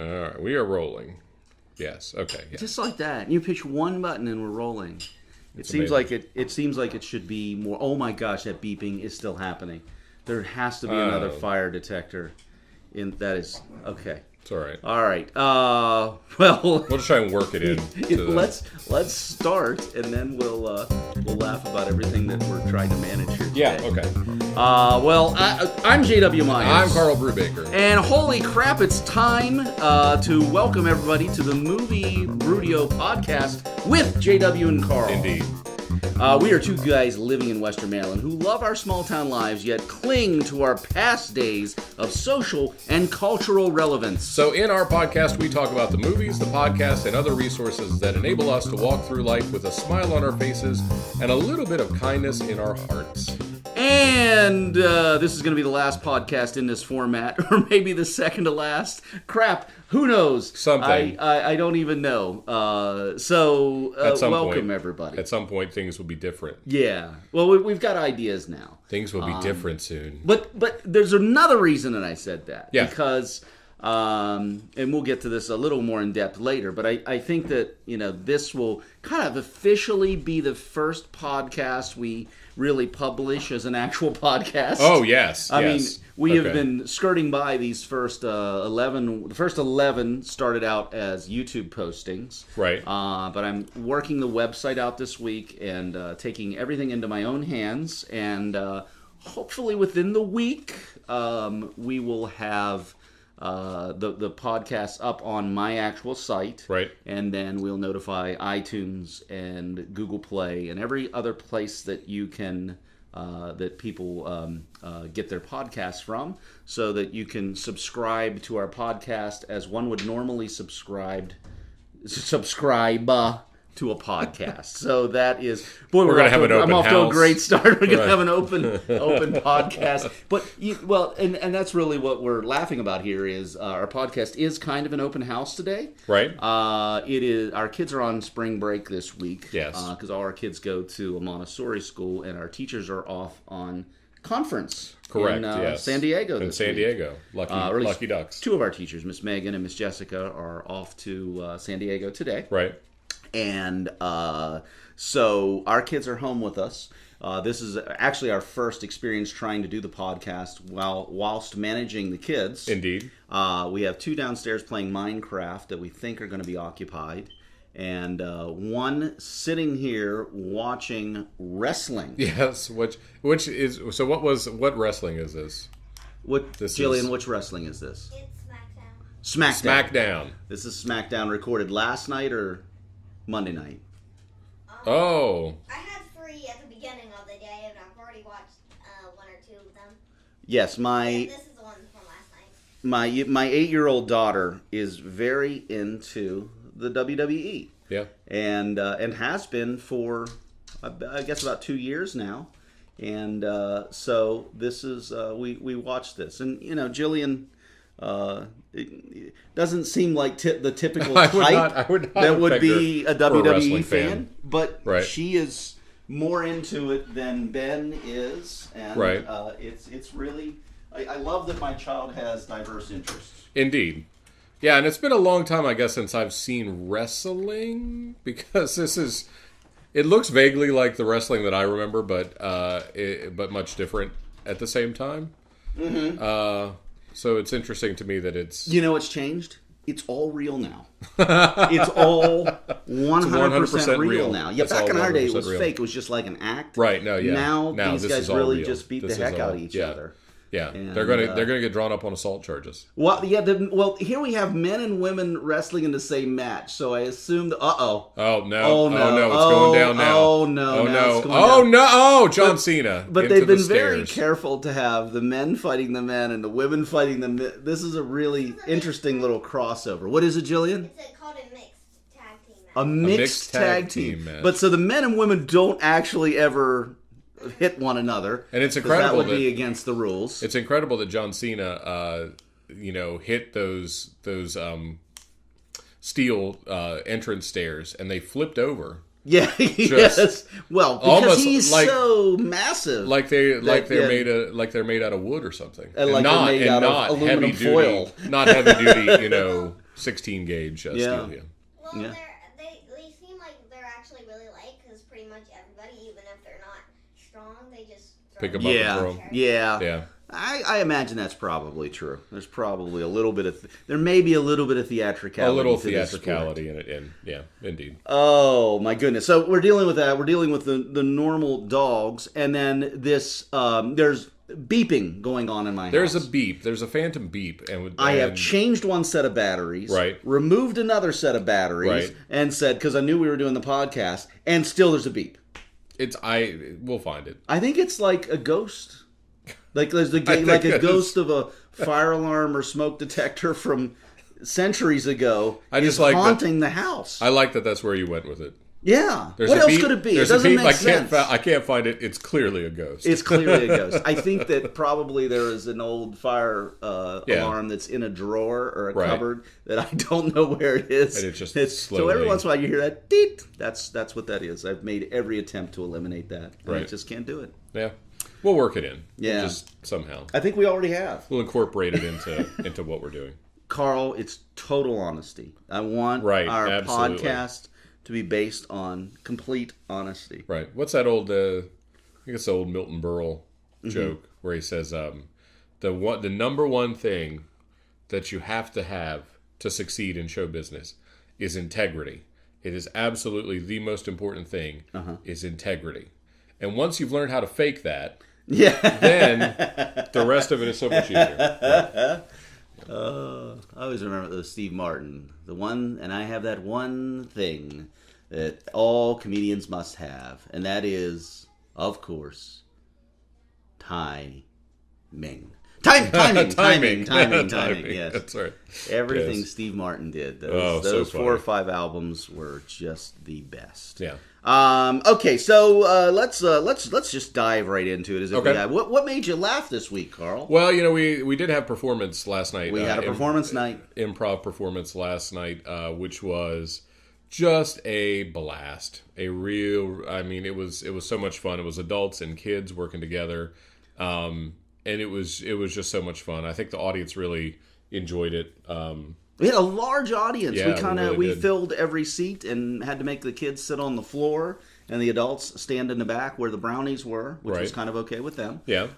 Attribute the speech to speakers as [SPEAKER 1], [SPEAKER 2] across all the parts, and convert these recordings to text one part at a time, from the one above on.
[SPEAKER 1] All right, we are rolling. Yes. Okay. Yeah.
[SPEAKER 2] Just like that. You push one button and we're rolling. It seems
[SPEAKER 1] amazing.
[SPEAKER 2] like it seems like it should be more. Oh my gosh, that beeping is still happening. There has to be another fire detector. That is okay.
[SPEAKER 1] It's all right.
[SPEAKER 2] All right. Well,
[SPEAKER 1] We'll just try and work it in.
[SPEAKER 2] let's start, and then we'll laugh about everything that we're trying to manage here today.
[SPEAKER 1] Yeah. Okay.
[SPEAKER 2] Well, I'm JW Myers.
[SPEAKER 1] I'm Karl Brubaker.
[SPEAKER 2] And holy crap, it's time to welcome everybody to the Movie Brewdio podcast with JW and Karl.
[SPEAKER 1] Indeed.
[SPEAKER 2] We are two guys living in Western Maryland who love our small town lives, yet cling to our past days of social and cultural relevance.
[SPEAKER 1] So in our podcast, we talk about the movies, the podcast, and other resources that enable us to walk through life with a smile on our faces and a little bit of kindness in our hearts.
[SPEAKER 2] And this is going to be the last podcast in this format, or maybe the second to last. Crap, who knows?
[SPEAKER 1] Something.
[SPEAKER 2] I don't even know. Welcome everybody.
[SPEAKER 1] At some point, things will be different.
[SPEAKER 2] Yeah. Well, we've got ideas now.
[SPEAKER 1] Things will be different soon.
[SPEAKER 2] But there's another reason that I said that.
[SPEAKER 1] Yeah.
[SPEAKER 2] Because, and we'll get to this a little more in depth later, but I think that, this will kind of officially be the first podcast we really publish as an actual podcast.
[SPEAKER 1] Oh, yes.
[SPEAKER 2] I mean, we have been skirting by these first 11. The first 11 started out as YouTube postings.
[SPEAKER 1] Right.
[SPEAKER 2] But I'm working the website out this week and taking everything into my own hands. And hopefully within the week, we will have the podcast up on my actual site.
[SPEAKER 1] Right.
[SPEAKER 2] And then we'll notify iTunes and Google Play and every other place that you can that people get their podcasts from, so that you can subscribe to our podcast as one would normally subscribe to a podcast. So that is, boy,
[SPEAKER 1] we're gonna have an open
[SPEAKER 2] I'm off
[SPEAKER 1] house.
[SPEAKER 2] to a great start. We're gonna have an open podcast. But and that's really what we're laughing about here is our podcast is kind of an open house today.
[SPEAKER 1] Right.
[SPEAKER 2] It is. Our kids are on spring break this week.
[SPEAKER 1] Yes.
[SPEAKER 2] Because all our kids go to a Montessori school, and our teachers are off on conference.
[SPEAKER 1] Correct.
[SPEAKER 2] In
[SPEAKER 1] yes.
[SPEAKER 2] San Diego.
[SPEAKER 1] In San Diego. Lucky Ducks.
[SPEAKER 2] Two of our teachers, Miss Megan and Miss Jessica, are off to San Diego today.
[SPEAKER 1] Right.
[SPEAKER 2] And so our kids are home with us. This is actually our first experience trying to do the podcast whilst managing the kids.
[SPEAKER 1] Indeed.
[SPEAKER 2] We have two downstairs playing Minecraft that we think are going to be occupied, and one sitting here watching wrestling.
[SPEAKER 1] Yes. Which is so? What wrestling is this?
[SPEAKER 2] Jillian, which wrestling is this?
[SPEAKER 3] It's
[SPEAKER 1] SmackDown.
[SPEAKER 2] This is SmackDown, recorded last night or Monday night.
[SPEAKER 1] Oh.
[SPEAKER 3] I had 3 at the beginning of the day, and I've already watched 1 or 2 of them.
[SPEAKER 2] Yes,
[SPEAKER 3] This is the one from last night.
[SPEAKER 2] my 8-year-old daughter is very into the WWE.
[SPEAKER 1] Yeah.
[SPEAKER 2] And has been for I guess about 2 years now. And so this is we watched this, and Jillian. It doesn't seem like the typical type that would be a WWE fan, but
[SPEAKER 1] right.
[SPEAKER 2] She is more into it than Ben is, and
[SPEAKER 1] right.
[SPEAKER 2] It's really I love that my child has diverse interests.
[SPEAKER 1] Indeed. Yeah, and it's been a long time, I guess, since I've seen wrestling, because it looks vaguely like the wrestling that I remember, but much different at the same time. Mm-hmm. So it's interesting to me that it's...
[SPEAKER 2] It's changed? It's all real now. It's all 100% real now. Yeah, back in our day, it was fake. It was just like an act.
[SPEAKER 1] Right, no, yeah.
[SPEAKER 2] Now these guys really just beat the heck out of each other.
[SPEAKER 1] Yeah,
[SPEAKER 2] and,
[SPEAKER 1] they're gonna get drawn up on assault charges.
[SPEAKER 2] Well, yeah. Here we have men and women wrestling in the same match, so I assume.
[SPEAKER 1] Oh no!
[SPEAKER 2] Oh no!
[SPEAKER 1] Oh no! It's going down now.
[SPEAKER 2] Oh no!
[SPEAKER 1] Oh no!
[SPEAKER 2] Oh
[SPEAKER 1] no! Oh, John Cena!
[SPEAKER 2] But they've been very careful to have the men fighting the men and the women fighting the men. This is a really interesting little crossover. What is it, Jillian?
[SPEAKER 3] It's called a mixed tag team match.
[SPEAKER 2] A mixed tag team
[SPEAKER 1] match.
[SPEAKER 2] But so the men and women don't actually ever hit one another,
[SPEAKER 1] and it's incredible
[SPEAKER 2] that would be against the rules.
[SPEAKER 1] It's incredible that John Cena, hit those steel entrance stairs, and they flipped over.
[SPEAKER 2] Yeah, yes. Well, because he's so massive,
[SPEAKER 1] like they're made out of wood or something,
[SPEAKER 2] and like not, they're made out of aluminum foil,
[SPEAKER 1] not heavy duty, 16 gauge
[SPEAKER 2] Yeah.
[SPEAKER 1] steel. Yeah.
[SPEAKER 3] Well,
[SPEAKER 2] Yeah.
[SPEAKER 3] they seem like they're actually really light because pretty much everybody, even if they're not strong, they just
[SPEAKER 1] Pick 'em up and
[SPEAKER 2] Yeah,
[SPEAKER 1] throw 'em.
[SPEAKER 2] yeah.
[SPEAKER 1] Yeah.
[SPEAKER 2] I imagine that's probably true. There's probably a little bit of there may be a little bit of theatricality.
[SPEAKER 1] A little
[SPEAKER 2] to this
[SPEAKER 1] theatricality in it. And yeah, indeed.
[SPEAKER 2] Oh my goodness! So we're dealing with that. We're dealing with the normal dogs, and then this there's beeping going on in my
[SPEAKER 1] There's
[SPEAKER 2] house.
[SPEAKER 1] a beep. There's a phantom beep.
[SPEAKER 2] I have changed one set of batteries,
[SPEAKER 1] Right.
[SPEAKER 2] removed another set of batteries,
[SPEAKER 1] Right.
[SPEAKER 2] and said because I knew we were doing the podcast, and still there's a beep.
[SPEAKER 1] We'll find it.
[SPEAKER 2] I think it's like a ghost. Like there's
[SPEAKER 1] I
[SPEAKER 2] like
[SPEAKER 1] think
[SPEAKER 2] a
[SPEAKER 1] it
[SPEAKER 2] ghost of a fire alarm or smoke detector from centuries ago
[SPEAKER 1] I just
[SPEAKER 2] is
[SPEAKER 1] like that-
[SPEAKER 2] haunting the house.
[SPEAKER 1] I like that. That's where you went with it.
[SPEAKER 2] Yeah.
[SPEAKER 1] There's
[SPEAKER 2] What
[SPEAKER 1] a
[SPEAKER 2] else
[SPEAKER 1] beep-
[SPEAKER 2] could it be? It
[SPEAKER 1] There's a
[SPEAKER 2] doesn't
[SPEAKER 1] beep.
[SPEAKER 2] make sense.
[SPEAKER 1] I can't find it. It's clearly a ghost.
[SPEAKER 2] It's clearly a ghost. I think that probably there is an old fire
[SPEAKER 1] Yeah.
[SPEAKER 2] alarm that's in a drawer or a
[SPEAKER 1] Right.
[SPEAKER 2] cupboard that I don't know where it is.
[SPEAKER 1] And it just
[SPEAKER 2] so every
[SPEAKER 1] slowly-
[SPEAKER 2] once in a while you hear that deet. That's what that is. I've made every attempt to eliminate that. And I
[SPEAKER 1] Right.
[SPEAKER 2] just can't do it.
[SPEAKER 1] Yeah, we'll work it in.
[SPEAKER 2] Yeah.
[SPEAKER 1] Just somehow
[SPEAKER 2] I think we already have.
[SPEAKER 1] we'll incorporate it into what we're doing.
[SPEAKER 2] Carl, it's total honesty. I want
[SPEAKER 1] Right,
[SPEAKER 2] our
[SPEAKER 1] absolutely.
[SPEAKER 2] podcast to be based on complete honesty.
[SPEAKER 1] Right. What's that old? I think it's the old Milton Berle
[SPEAKER 2] Mm-hmm.
[SPEAKER 1] joke where he says, the number one thing that you have to succeed in show business is integrity. It is absolutely the most important thing is integrity. And once you've learned how to fake that,
[SPEAKER 2] Yeah.
[SPEAKER 1] then the rest of it is so much easier.
[SPEAKER 2] I always remember the Steve Martin. And I have that one thing that all comedians must have, and that is, of course, timing. Timing. Yes.
[SPEAKER 1] That's right.
[SPEAKER 2] Everything
[SPEAKER 1] Yes.
[SPEAKER 2] Steve Martin did.
[SPEAKER 1] Oh, so
[SPEAKER 2] Those 4 or
[SPEAKER 1] funny.
[SPEAKER 2] 5 albums were just the best.
[SPEAKER 1] Yeah.
[SPEAKER 2] Okay, so let's just dive right into it. As if
[SPEAKER 1] Okay.
[SPEAKER 2] we have. What made you laugh this week, Carl?
[SPEAKER 1] Well, we did have performance last night.
[SPEAKER 2] We had a performance night.
[SPEAKER 1] Improv performance last night, which was just a blast. It was so much fun. It was adults and kids working together, and it was just so much fun. I think the audience really enjoyed it.
[SPEAKER 2] We had a large audience.
[SPEAKER 1] Yeah,
[SPEAKER 2] we
[SPEAKER 1] did.
[SPEAKER 2] filled every seat and had to make the kids sit on the floor and the adults stand in the back where the brownies were, which was
[SPEAKER 1] Right.
[SPEAKER 2] kind of okay with them.
[SPEAKER 1] Yeah,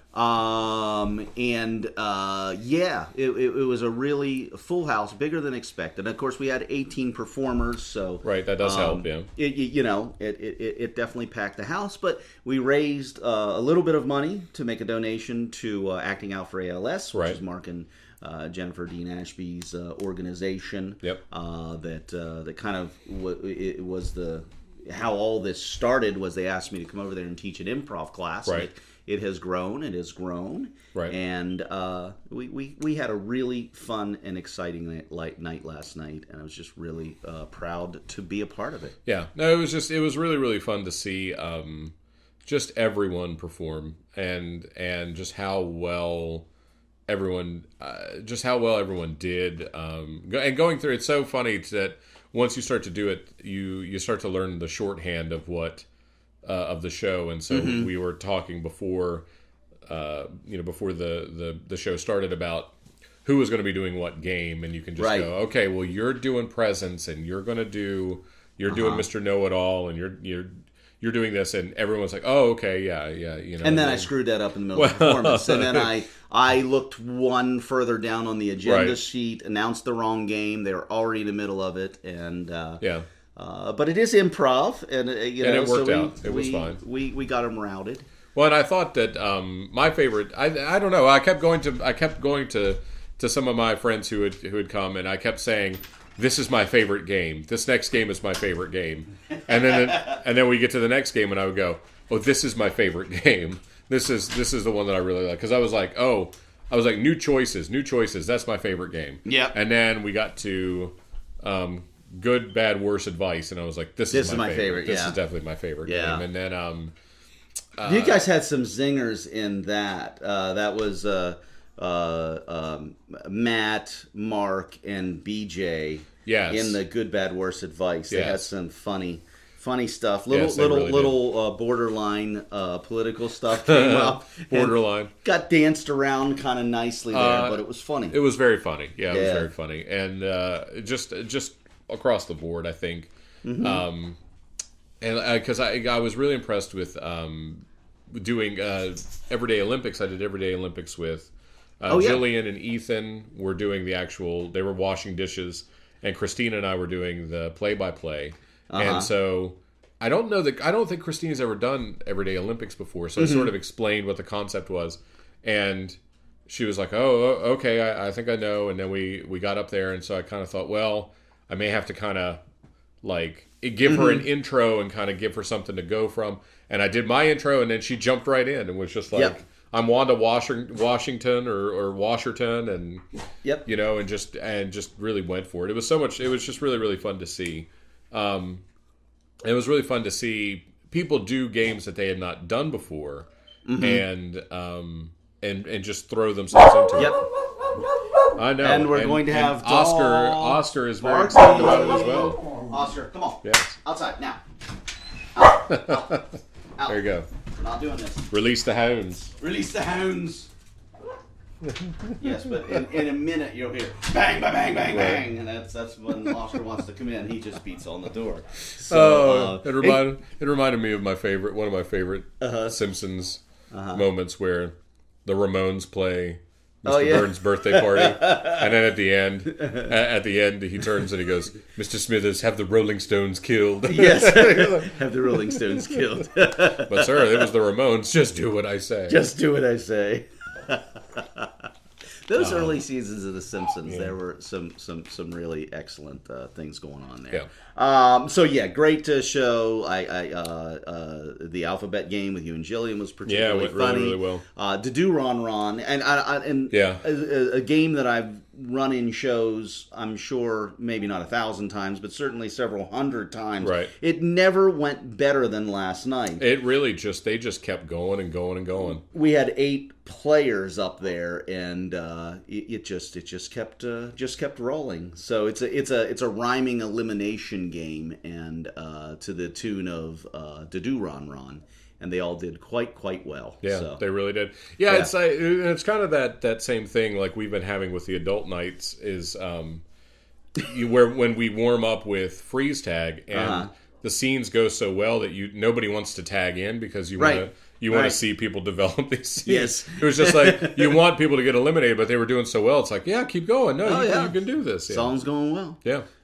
[SPEAKER 2] It was a really full house, bigger than expected. Of course, we had 18 performers, so
[SPEAKER 1] right. That does help. Yeah,
[SPEAKER 2] it definitely packed the house. But we raised a little bit of money to make a donation to Acting Out for ALS, which
[SPEAKER 1] Right.
[SPEAKER 2] is Mark and Jennifer Dean Ashby's organization.
[SPEAKER 1] Yep.
[SPEAKER 2] That kind of it was how all this started was they asked me to come over there and teach an improv class.
[SPEAKER 1] Right.
[SPEAKER 2] It has grown. It has grown.
[SPEAKER 1] Right.
[SPEAKER 2] And we had a really fun and exciting night last night, and I was just really proud to be a part of it.
[SPEAKER 1] yeah. No, it was really really fun to see just everyone perform and just how well everyone did. And going through, it's so funny that once you start to do it, you start to learn the shorthand of what of the show. And so we were talking before the show started about who was going to be doing what game, and you can just
[SPEAKER 2] Right.
[SPEAKER 1] go, okay, well, you're doing presents, and you're doing Mr. Know-It-All, and you're doing this, and everyone's like, oh, okay, yeah,
[SPEAKER 2] And then I screwed that up in the middle of the performance. And then I looked one further down on the agenda
[SPEAKER 1] Right.
[SPEAKER 2] sheet, announced the wrong game. They were already in the middle of it. And
[SPEAKER 1] yeah.
[SPEAKER 2] but it is improv. And,
[SPEAKER 1] it worked out. It was fine.
[SPEAKER 2] We got them routed.
[SPEAKER 1] Well, and I thought that my favorite, I don't know, I kept going to some of my friends who had come, and I kept saying, this is my favorite game. This next game is my favorite game. And then we get to the next game, and I would go, oh, this is my favorite game. This is the one that I really like. Because I was like, new choices. That's my favorite game.
[SPEAKER 2] Yep.
[SPEAKER 1] And then we got to good, bad, worse advice, and I was like, this is my favorite. This
[SPEAKER 2] yeah.
[SPEAKER 1] is definitely my favorite
[SPEAKER 2] Yeah.
[SPEAKER 1] game. And then
[SPEAKER 2] you guys had some zingers in that. That was Matt, Mark, and BJ.
[SPEAKER 1] Yes.
[SPEAKER 2] In the good, bad, worse advice, they
[SPEAKER 1] Yes.
[SPEAKER 2] had some funny Funny stuff.
[SPEAKER 1] Yes, they really
[SPEAKER 2] Little borderline political stuff came up.
[SPEAKER 1] Borderline.
[SPEAKER 2] Got danced around kind of nicely there, but it was funny.
[SPEAKER 1] It was very funny. Yeah, it was very funny, and just across the board, I think. And because I was really impressed with doing Everyday Olympics. I did Everyday Olympics with Jillian and Ethan were doing the actual. They were washing dishes, and Christina and I were doing the play-by-play. And so I don't think Christina's ever done Everyday Olympics before. So I sort of explained what the concept was, and she was like, "Oh, okay, I think I know." And then we got up there, and so I kind of thought, well, I may have to kind of like give her an intro and kind of give her something to go from. And I did my intro, and then she jumped right in and was just like, "I'm Wanda Washington or Washerton," and you know, and just really went for it. It was so much. It was just really, really fun to see. It was really fun to see people do games that they had not done before, and just throw themselves into it. I know.
[SPEAKER 2] And we're going to have
[SPEAKER 1] Oscar is very excited about it as well.
[SPEAKER 2] Oscar, come on.
[SPEAKER 1] Yes.
[SPEAKER 2] Outside now. Out.
[SPEAKER 1] There you go.
[SPEAKER 2] We're not doing this.
[SPEAKER 1] Release the hounds.
[SPEAKER 2] Release the hounds. Yes, but in a minute you'll hear bang, bang, bang, bang, bang, and that's when Oscar wants to come in. He just beats on the door. So,
[SPEAKER 1] it reminded me of one of my favorite Simpsons moments where the Ramones play Mr. Burns' birthday party, and then at the end, he turns and he goes, "Mr. Smithers, have the Rolling Stones killed."
[SPEAKER 2] Yes, have the Rolling Stones killed.
[SPEAKER 1] But sir, it was the Ramones. Just do what I say.
[SPEAKER 2] Just do what I say. Those early seasons of The Simpsons, there were some really excellent things going on there. So great show. The alphabet game with you and Jillian was particularly funny.
[SPEAKER 1] Really, really well.
[SPEAKER 2] To do Ron, and a game that I've run in shows, I'm sure maybe not 1,000 times, but certainly several hundred times.
[SPEAKER 1] Right.
[SPEAKER 2] It never went better than last night.
[SPEAKER 1] It really they just kept going and going and going.
[SPEAKER 2] We had 8 players up there, and it just kept rolling. So it's a rhyming elimination game, and to the tune of Do Ron, and they all did quite well.
[SPEAKER 1] Yeah,
[SPEAKER 2] so.
[SPEAKER 1] They really did. Yeah, it's kind of that same thing like we've been having with the adult nights is where when we warm up with freeze tag and the scenes go so well that nobody wants to tag in because you want to see people develop these scenes.
[SPEAKER 2] Yes.
[SPEAKER 1] It was just like you want people to get eliminated, but they were doing so well. It's like, yeah, keep going. No, you can do this. Yeah.
[SPEAKER 2] Song's going well.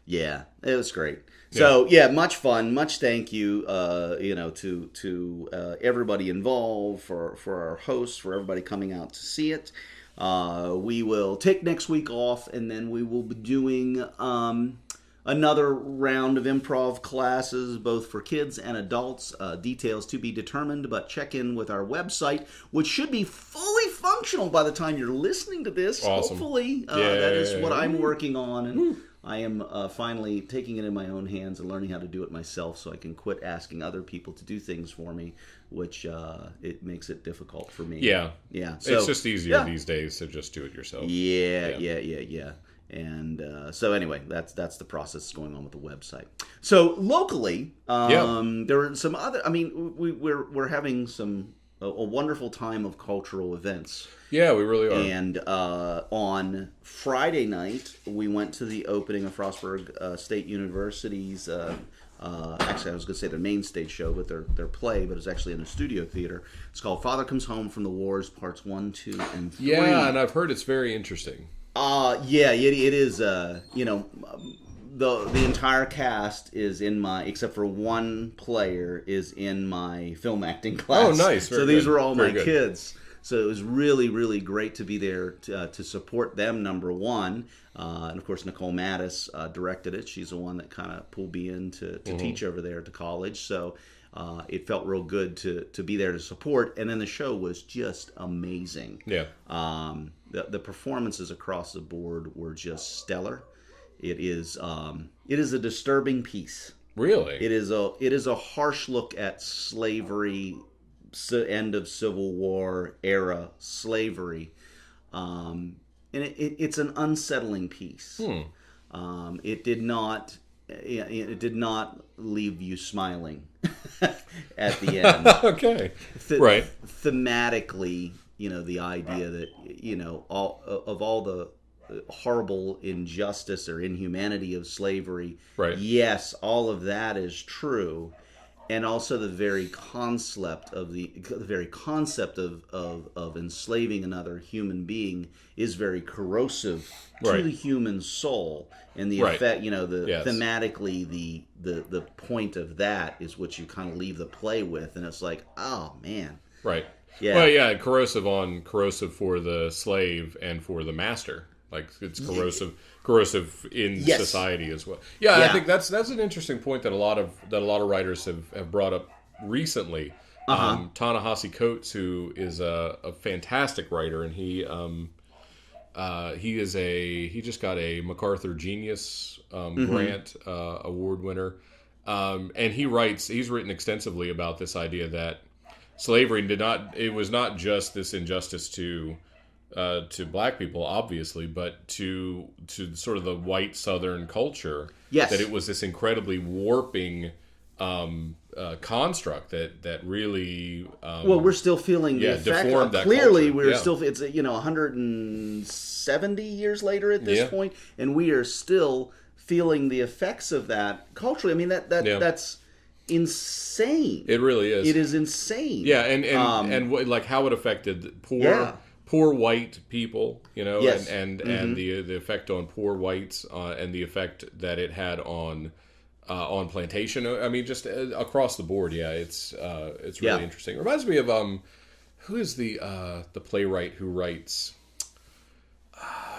[SPEAKER 1] Yeah,
[SPEAKER 2] it was great. So much fun, much thank you, to everybody involved, for our hosts, for everybody coming out to see it. We will take next week off, and then we will be doing another round of improv classes, both for kids and adults. Details to be determined, but check in with our website, which should be fully functional by the time you're listening to this.
[SPEAKER 1] Awesome.
[SPEAKER 2] Hopefully, that is what I'm working on, and I am finally taking it in my own hands and learning how to do it myself, so I can quit asking other people to do things for me, which it makes it difficult for me.
[SPEAKER 1] Yeah.
[SPEAKER 2] So,
[SPEAKER 1] it's just easier these days to just do it yourself.
[SPEAKER 2] Yeah. And so anyway, that's the process going on with the website. So locally, there are some other. I mean, we're having a wonderful time of cultural events.
[SPEAKER 1] Yeah, we really are.
[SPEAKER 2] And on Friday night, we went to the opening of Frostburg State University's. Actually, I was going to say their main stage show, but their play, but it's actually in a studio theater. It's called Father Comes Home from the Wars, Parts 1, 2, and 3.
[SPEAKER 1] Yeah, and I've heard it's very interesting.
[SPEAKER 2] It is. The entire cast is in except for one player is in my film acting class.
[SPEAKER 1] Oh, nice!
[SPEAKER 2] So these were all my kids. So it was really, really great to be there to support them, number one. And, of course, Nicole Mattis directed it. She's the one that kind of pulled me in to teach over there at the college. So it felt real good to be there to support. And then the show was just amazing.
[SPEAKER 1] Yeah.
[SPEAKER 2] The performances across the board were just stellar. It is a disturbing piece.
[SPEAKER 1] Really?
[SPEAKER 2] It is a harsh look at slavery, end of Civil War era slavery, and it's an unsettling piece. It did not it did not leave you smiling at the end.
[SPEAKER 1] Okay, right.
[SPEAKER 2] Thematically, the idea that all the horrible injustice or inhumanity of slavery.
[SPEAKER 1] Right.
[SPEAKER 2] Yes, all of that is true, and also the very concept of of enslaving another human being is very corrosive to
[SPEAKER 1] Right.
[SPEAKER 2] the human soul, and the
[SPEAKER 1] Right.
[SPEAKER 2] effect.
[SPEAKER 1] Yes.
[SPEAKER 2] Thematically, the point of that is what you kind of leave the play with, and it's like, oh man,
[SPEAKER 1] Right.
[SPEAKER 2] Yeah.
[SPEAKER 1] Well, yeah, corrosive for the slave and for the master. Like it's corrosive in
[SPEAKER 2] Yes.
[SPEAKER 1] society as well. Yeah,
[SPEAKER 2] Yeah.
[SPEAKER 1] I think that's an interesting point that a lot of writers have brought up recently. Ta-Nehisi Coates, who is a fantastic writer, and he just got a MacArthur Genius Grant Award winner, and he's written extensely about this idea that slavery was not just this injustice to black people, obviously, but to sort of the white Southern culture.
[SPEAKER 2] Yes.
[SPEAKER 1] That it was this incredibly warping construct that really
[SPEAKER 2] well, we're still feeling the effect.
[SPEAKER 1] deformed that
[SPEAKER 2] Clearly,
[SPEAKER 1] culture.
[SPEAKER 2] we're
[SPEAKER 1] Yeah.
[SPEAKER 2] still. It's 170 years later at this
[SPEAKER 1] Yeah.
[SPEAKER 2] point, and we are still feeling the effects of that culturally. I mean, that's insane.
[SPEAKER 1] It really is.
[SPEAKER 2] It is insane.
[SPEAKER 1] Yeah, and like how it affected poor white people,
[SPEAKER 2] Yes.
[SPEAKER 1] and the effect on poor whites, and the effect that it had on plantation. I mean, just across the board. Yeah, it's really interesting. It reminds me of who is the playwright who writes.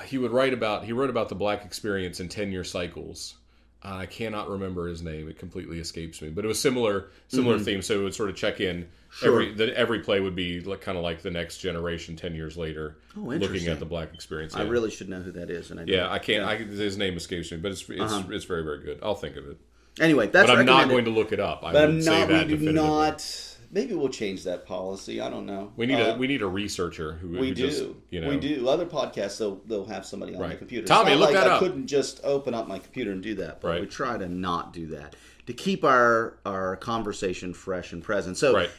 [SPEAKER 1] He wrote about the black experience in 10-year cycles. I cannot remember his name; it completely escapes me. But it was similar theme. So it would sort of check in.
[SPEAKER 2] Sure.
[SPEAKER 1] Every play would be kind of like the next generation 10 years later, looking at the black experience. Yeah.
[SPEAKER 2] I really should know who that is, and I don't.
[SPEAKER 1] Yeah, I can't. His name escapes me, but it's very, very good. I'll think of it.
[SPEAKER 2] Anyway, that's.
[SPEAKER 1] But I'm not
[SPEAKER 2] recommended.
[SPEAKER 1] going to look it up. I
[SPEAKER 2] But
[SPEAKER 1] would
[SPEAKER 2] I'm
[SPEAKER 1] say
[SPEAKER 2] not.
[SPEAKER 1] that
[SPEAKER 2] We do
[SPEAKER 1] definitively.
[SPEAKER 2] not. Maybe we'll change that policy. I don't know.
[SPEAKER 1] We need a researcher who
[SPEAKER 2] We do.
[SPEAKER 1] just,
[SPEAKER 2] We do. Other podcasts, they'll have somebody on
[SPEAKER 1] Right.
[SPEAKER 2] the computer.
[SPEAKER 1] Tommy,
[SPEAKER 2] It's not
[SPEAKER 1] look
[SPEAKER 2] like
[SPEAKER 1] that
[SPEAKER 2] I
[SPEAKER 1] up.
[SPEAKER 2] couldn't just open up my computer and do that. But
[SPEAKER 1] Right.
[SPEAKER 2] we try to not do that to keep our conversation fresh and present. So,
[SPEAKER 1] Right.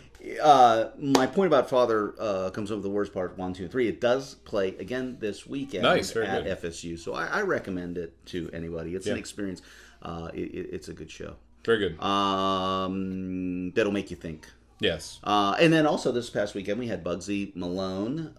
[SPEAKER 2] my point about Father Comes Home with the Worst Part 1, 2, and 3. It does play again this weekend
[SPEAKER 1] Nice, very
[SPEAKER 2] at
[SPEAKER 1] good.
[SPEAKER 2] FSU. So I recommend it to anybody. It's an experience. It's a good show.
[SPEAKER 1] Very good.
[SPEAKER 2] That'll make you think.
[SPEAKER 1] Yes.
[SPEAKER 2] And then also this past weekend we had Bugsy Malone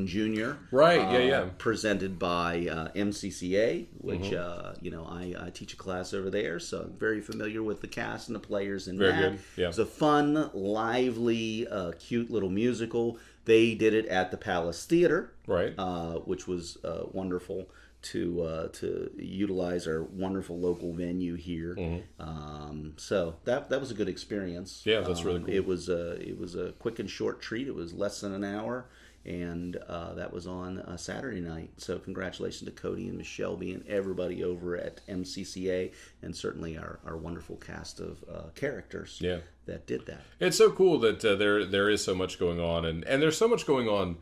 [SPEAKER 2] Jr.
[SPEAKER 1] Right, yeah.
[SPEAKER 2] Presented by MCCA, which I teach a class over there, so I'm very familiar with the cast and the players in
[SPEAKER 1] Very
[SPEAKER 2] that.
[SPEAKER 1] good, yeah.
[SPEAKER 2] It's a fun, lively, cute little musical. They did it at the Palace Theater,
[SPEAKER 1] Right.
[SPEAKER 2] which was wonderful to utilize our wonderful local venue here. So that was a good experience.
[SPEAKER 1] Yeah, that's really cool.
[SPEAKER 2] It was a quick and short treat. It was less than an hour, and that was on Saturday night. So congratulations to Cody and Michelle and everybody over at MCCA, and certainly our wonderful cast of characters that did that.
[SPEAKER 1] It's so cool that there is so much going on, and there's so much going on.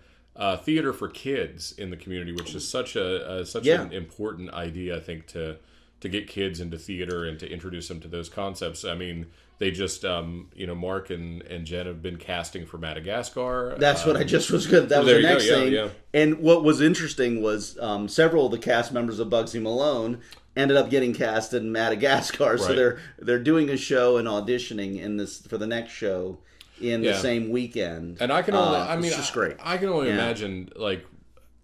[SPEAKER 1] Theater for kids in the community, which is such an important idea, I think, to get kids into theater and to introduce them to those concepts. I mean, they just Mark and Jen have been casting for Madagascar.
[SPEAKER 2] That's what I just was good. That was
[SPEAKER 1] there
[SPEAKER 2] the
[SPEAKER 1] you
[SPEAKER 2] next
[SPEAKER 1] go,
[SPEAKER 2] thing.
[SPEAKER 1] yeah.
[SPEAKER 2] And what was interesting was several of the cast members of Bugsy Malone ended up getting cast in Madagascar. So
[SPEAKER 1] Right.
[SPEAKER 2] they're doing a show and auditioning in this for the next show in the same weekend.
[SPEAKER 1] And I can only,
[SPEAKER 2] it's just great.
[SPEAKER 1] I can only imagine like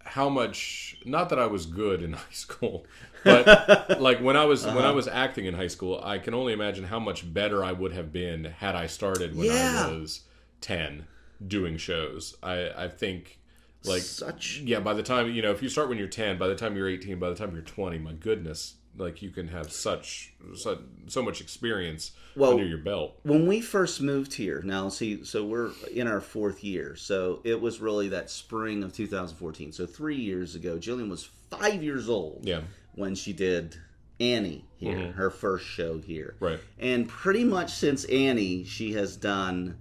[SPEAKER 1] how much. Not that I was good in high school, but like when I was acting in high school, I can only imagine how much better I would have been had I started when I was 10 doing shows. I think like by the time if you start when you're 10, by the time you're 18, by the time you're 20, my goodness, like you can have so much experience under your belt.
[SPEAKER 2] When we first moved here, now see, so we're in our 4th year, so it was really that spring of 2014. So 3 years ago, Jillian was 5 years old when she did Annie here, her first show here.
[SPEAKER 1] Right.
[SPEAKER 2] And pretty much since Annie, she has done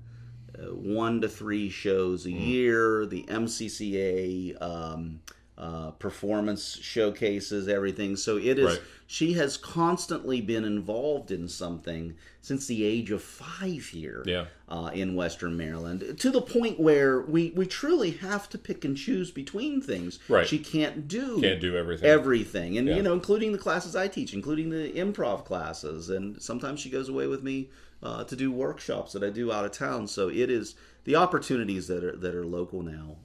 [SPEAKER 2] 1 to 3 shows a year. The MCCA performance showcases, everything. So it is.
[SPEAKER 1] Right.
[SPEAKER 2] She has constantly been involved in something since the age of 5 here.
[SPEAKER 1] Yeah.
[SPEAKER 2] In Western Maryland, to the point where we truly have to pick and choose between things.
[SPEAKER 1] Right.
[SPEAKER 2] She can't do
[SPEAKER 1] everything.
[SPEAKER 2] and
[SPEAKER 1] Yeah.
[SPEAKER 2] Including the classes I teach, including the improv classes, and sometimes she goes away with me to do workshops that I do out of town. So it is the opportunities that are local now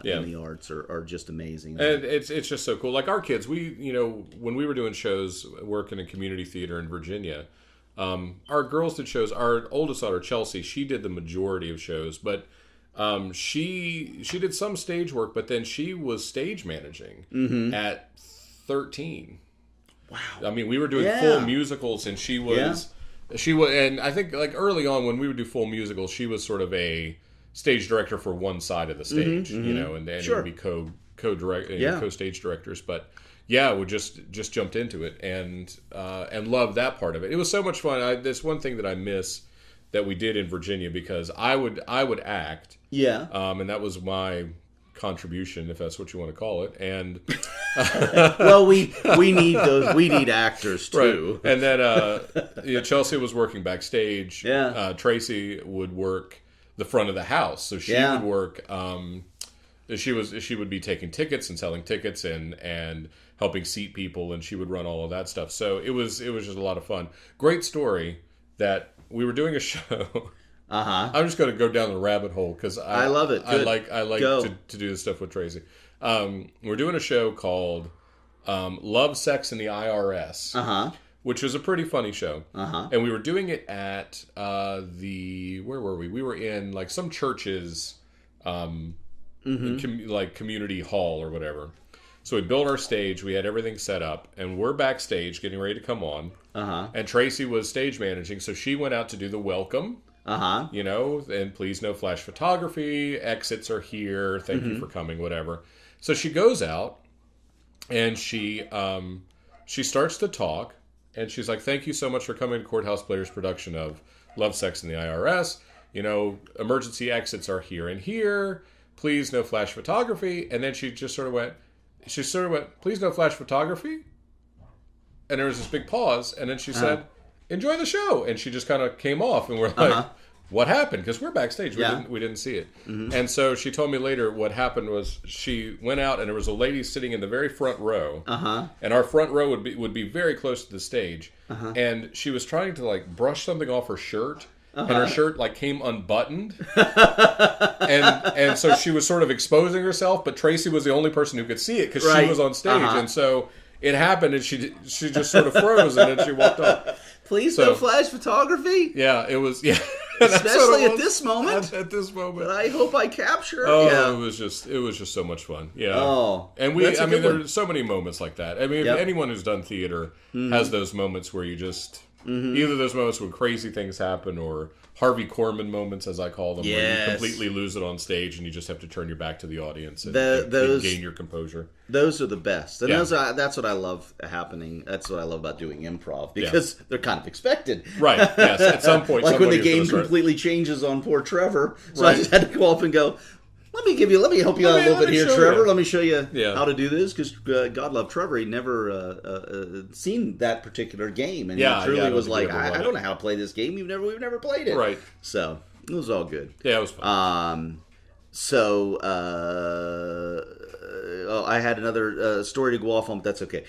[SPEAKER 2] in the arts are just amazing.
[SPEAKER 1] And it's just so cool. Like our kids, when we were doing shows, working in community theater in Virginia, our girls did shows. Our oldest daughter, Chelsea, she did the majority of shows, but she did some stage work, but then she was stage managing at 13.
[SPEAKER 2] Wow.
[SPEAKER 1] I mean, we were doing full musicals, and she was, and I think like early on when we would do full musicals, she was sort of a stage director for one side of the stage, and it would be co-stage directors, but. Yeah, we just jumped into it and loved that part of it. It was so much fun. There's one thing that I miss that we did in Virginia, because I would act.
[SPEAKER 2] Yeah.
[SPEAKER 1] And that was my contribution, if that's what you want to call it. And
[SPEAKER 2] well, we need those. We need actors too.
[SPEAKER 1] Right. And then Chelsea was working backstage.
[SPEAKER 2] Yeah.
[SPEAKER 1] Tracy would work the front of the house, so she would work. She would be taking tickets and selling tickets and helping seat people, and she would run all of that stuff. So it was just a lot of fun. Great story that we were doing a show. I'm just going to go down the rabbit hole because I
[SPEAKER 2] love it. Good.
[SPEAKER 1] I like to do this stuff with Tracy. We're doing a show called Love, Sex, and the IRS. Which was a pretty funny show. And we were doing it at where were we? We were in like some church's like community hall or whatever. So we built our stage, we had everything set up, and we're backstage getting ready to come on. And Tracy was stage managing, so she went out to do the welcome. And please no flash photography, exits are here, thank you for coming, whatever. So she goes out and she starts to talk, and she's like, thank you so much for coming to Courthouse Players' production of Love, Sex, and the IRS. Emergency exits are here and here. Please no flash photography. And then she sort of went, please no flash photography. And there was this big pause. And then she said, enjoy the show. And she just kind of came off. And we're like, what happened? Because we're backstage. We didn't see it. And so she told me later what happened was she went out and there was a lady sitting in the very front row. And our front row would be very close to the stage. And she was trying to like brush something off her shirt. And her shirt like came unbuttoned, and so she was sort of exposing herself. But Tracy was the only person who could see it because she was on stage, and so it happened, and she just sort of froze, and then she walked off.
[SPEAKER 2] Please no flash photography.
[SPEAKER 1] Yeah, it was. Yeah,
[SPEAKER 2] especially at this moment.
[SPEAKER 1] At this moment,
[SPEAKER 2] that I hope I capture.
[SPEAKER 1] Oh, it was just so much fun. Yeah.
[SPEAKER 2] Oh,
[SPEAKER 1] and there's so many moments like that. I mean, anyone who's done theater has those moments where you just. Either those moments when crazy things happen or Harvey Korman moments, as I call them, where you completely lose it on stage and you just have to turn your back to the audience and gain your composure. Those
[SPEAKER 2] are the best. And that's what I love happening. That's what I love about doing improv, because they're kind of expected.
[SPEAKER 1] Right, yes. At some point,
[SPEAKER 2] like when the game completely changes on poor Trevor. So I just had to go up and go, Let me help you out a little bit here, Trevor. Let me show you how to do this, because God love Trevor. He'd never seen that particular game, and he truly was like, I don't know how to play this game. We've never played it,
[SPEAKER 1] right? So
[SPEAKER 2] it was all good.
[SPEAKER 1] Yeah, it was fun.
[SPEAKER 2] I had another story to go off on, but that's okay.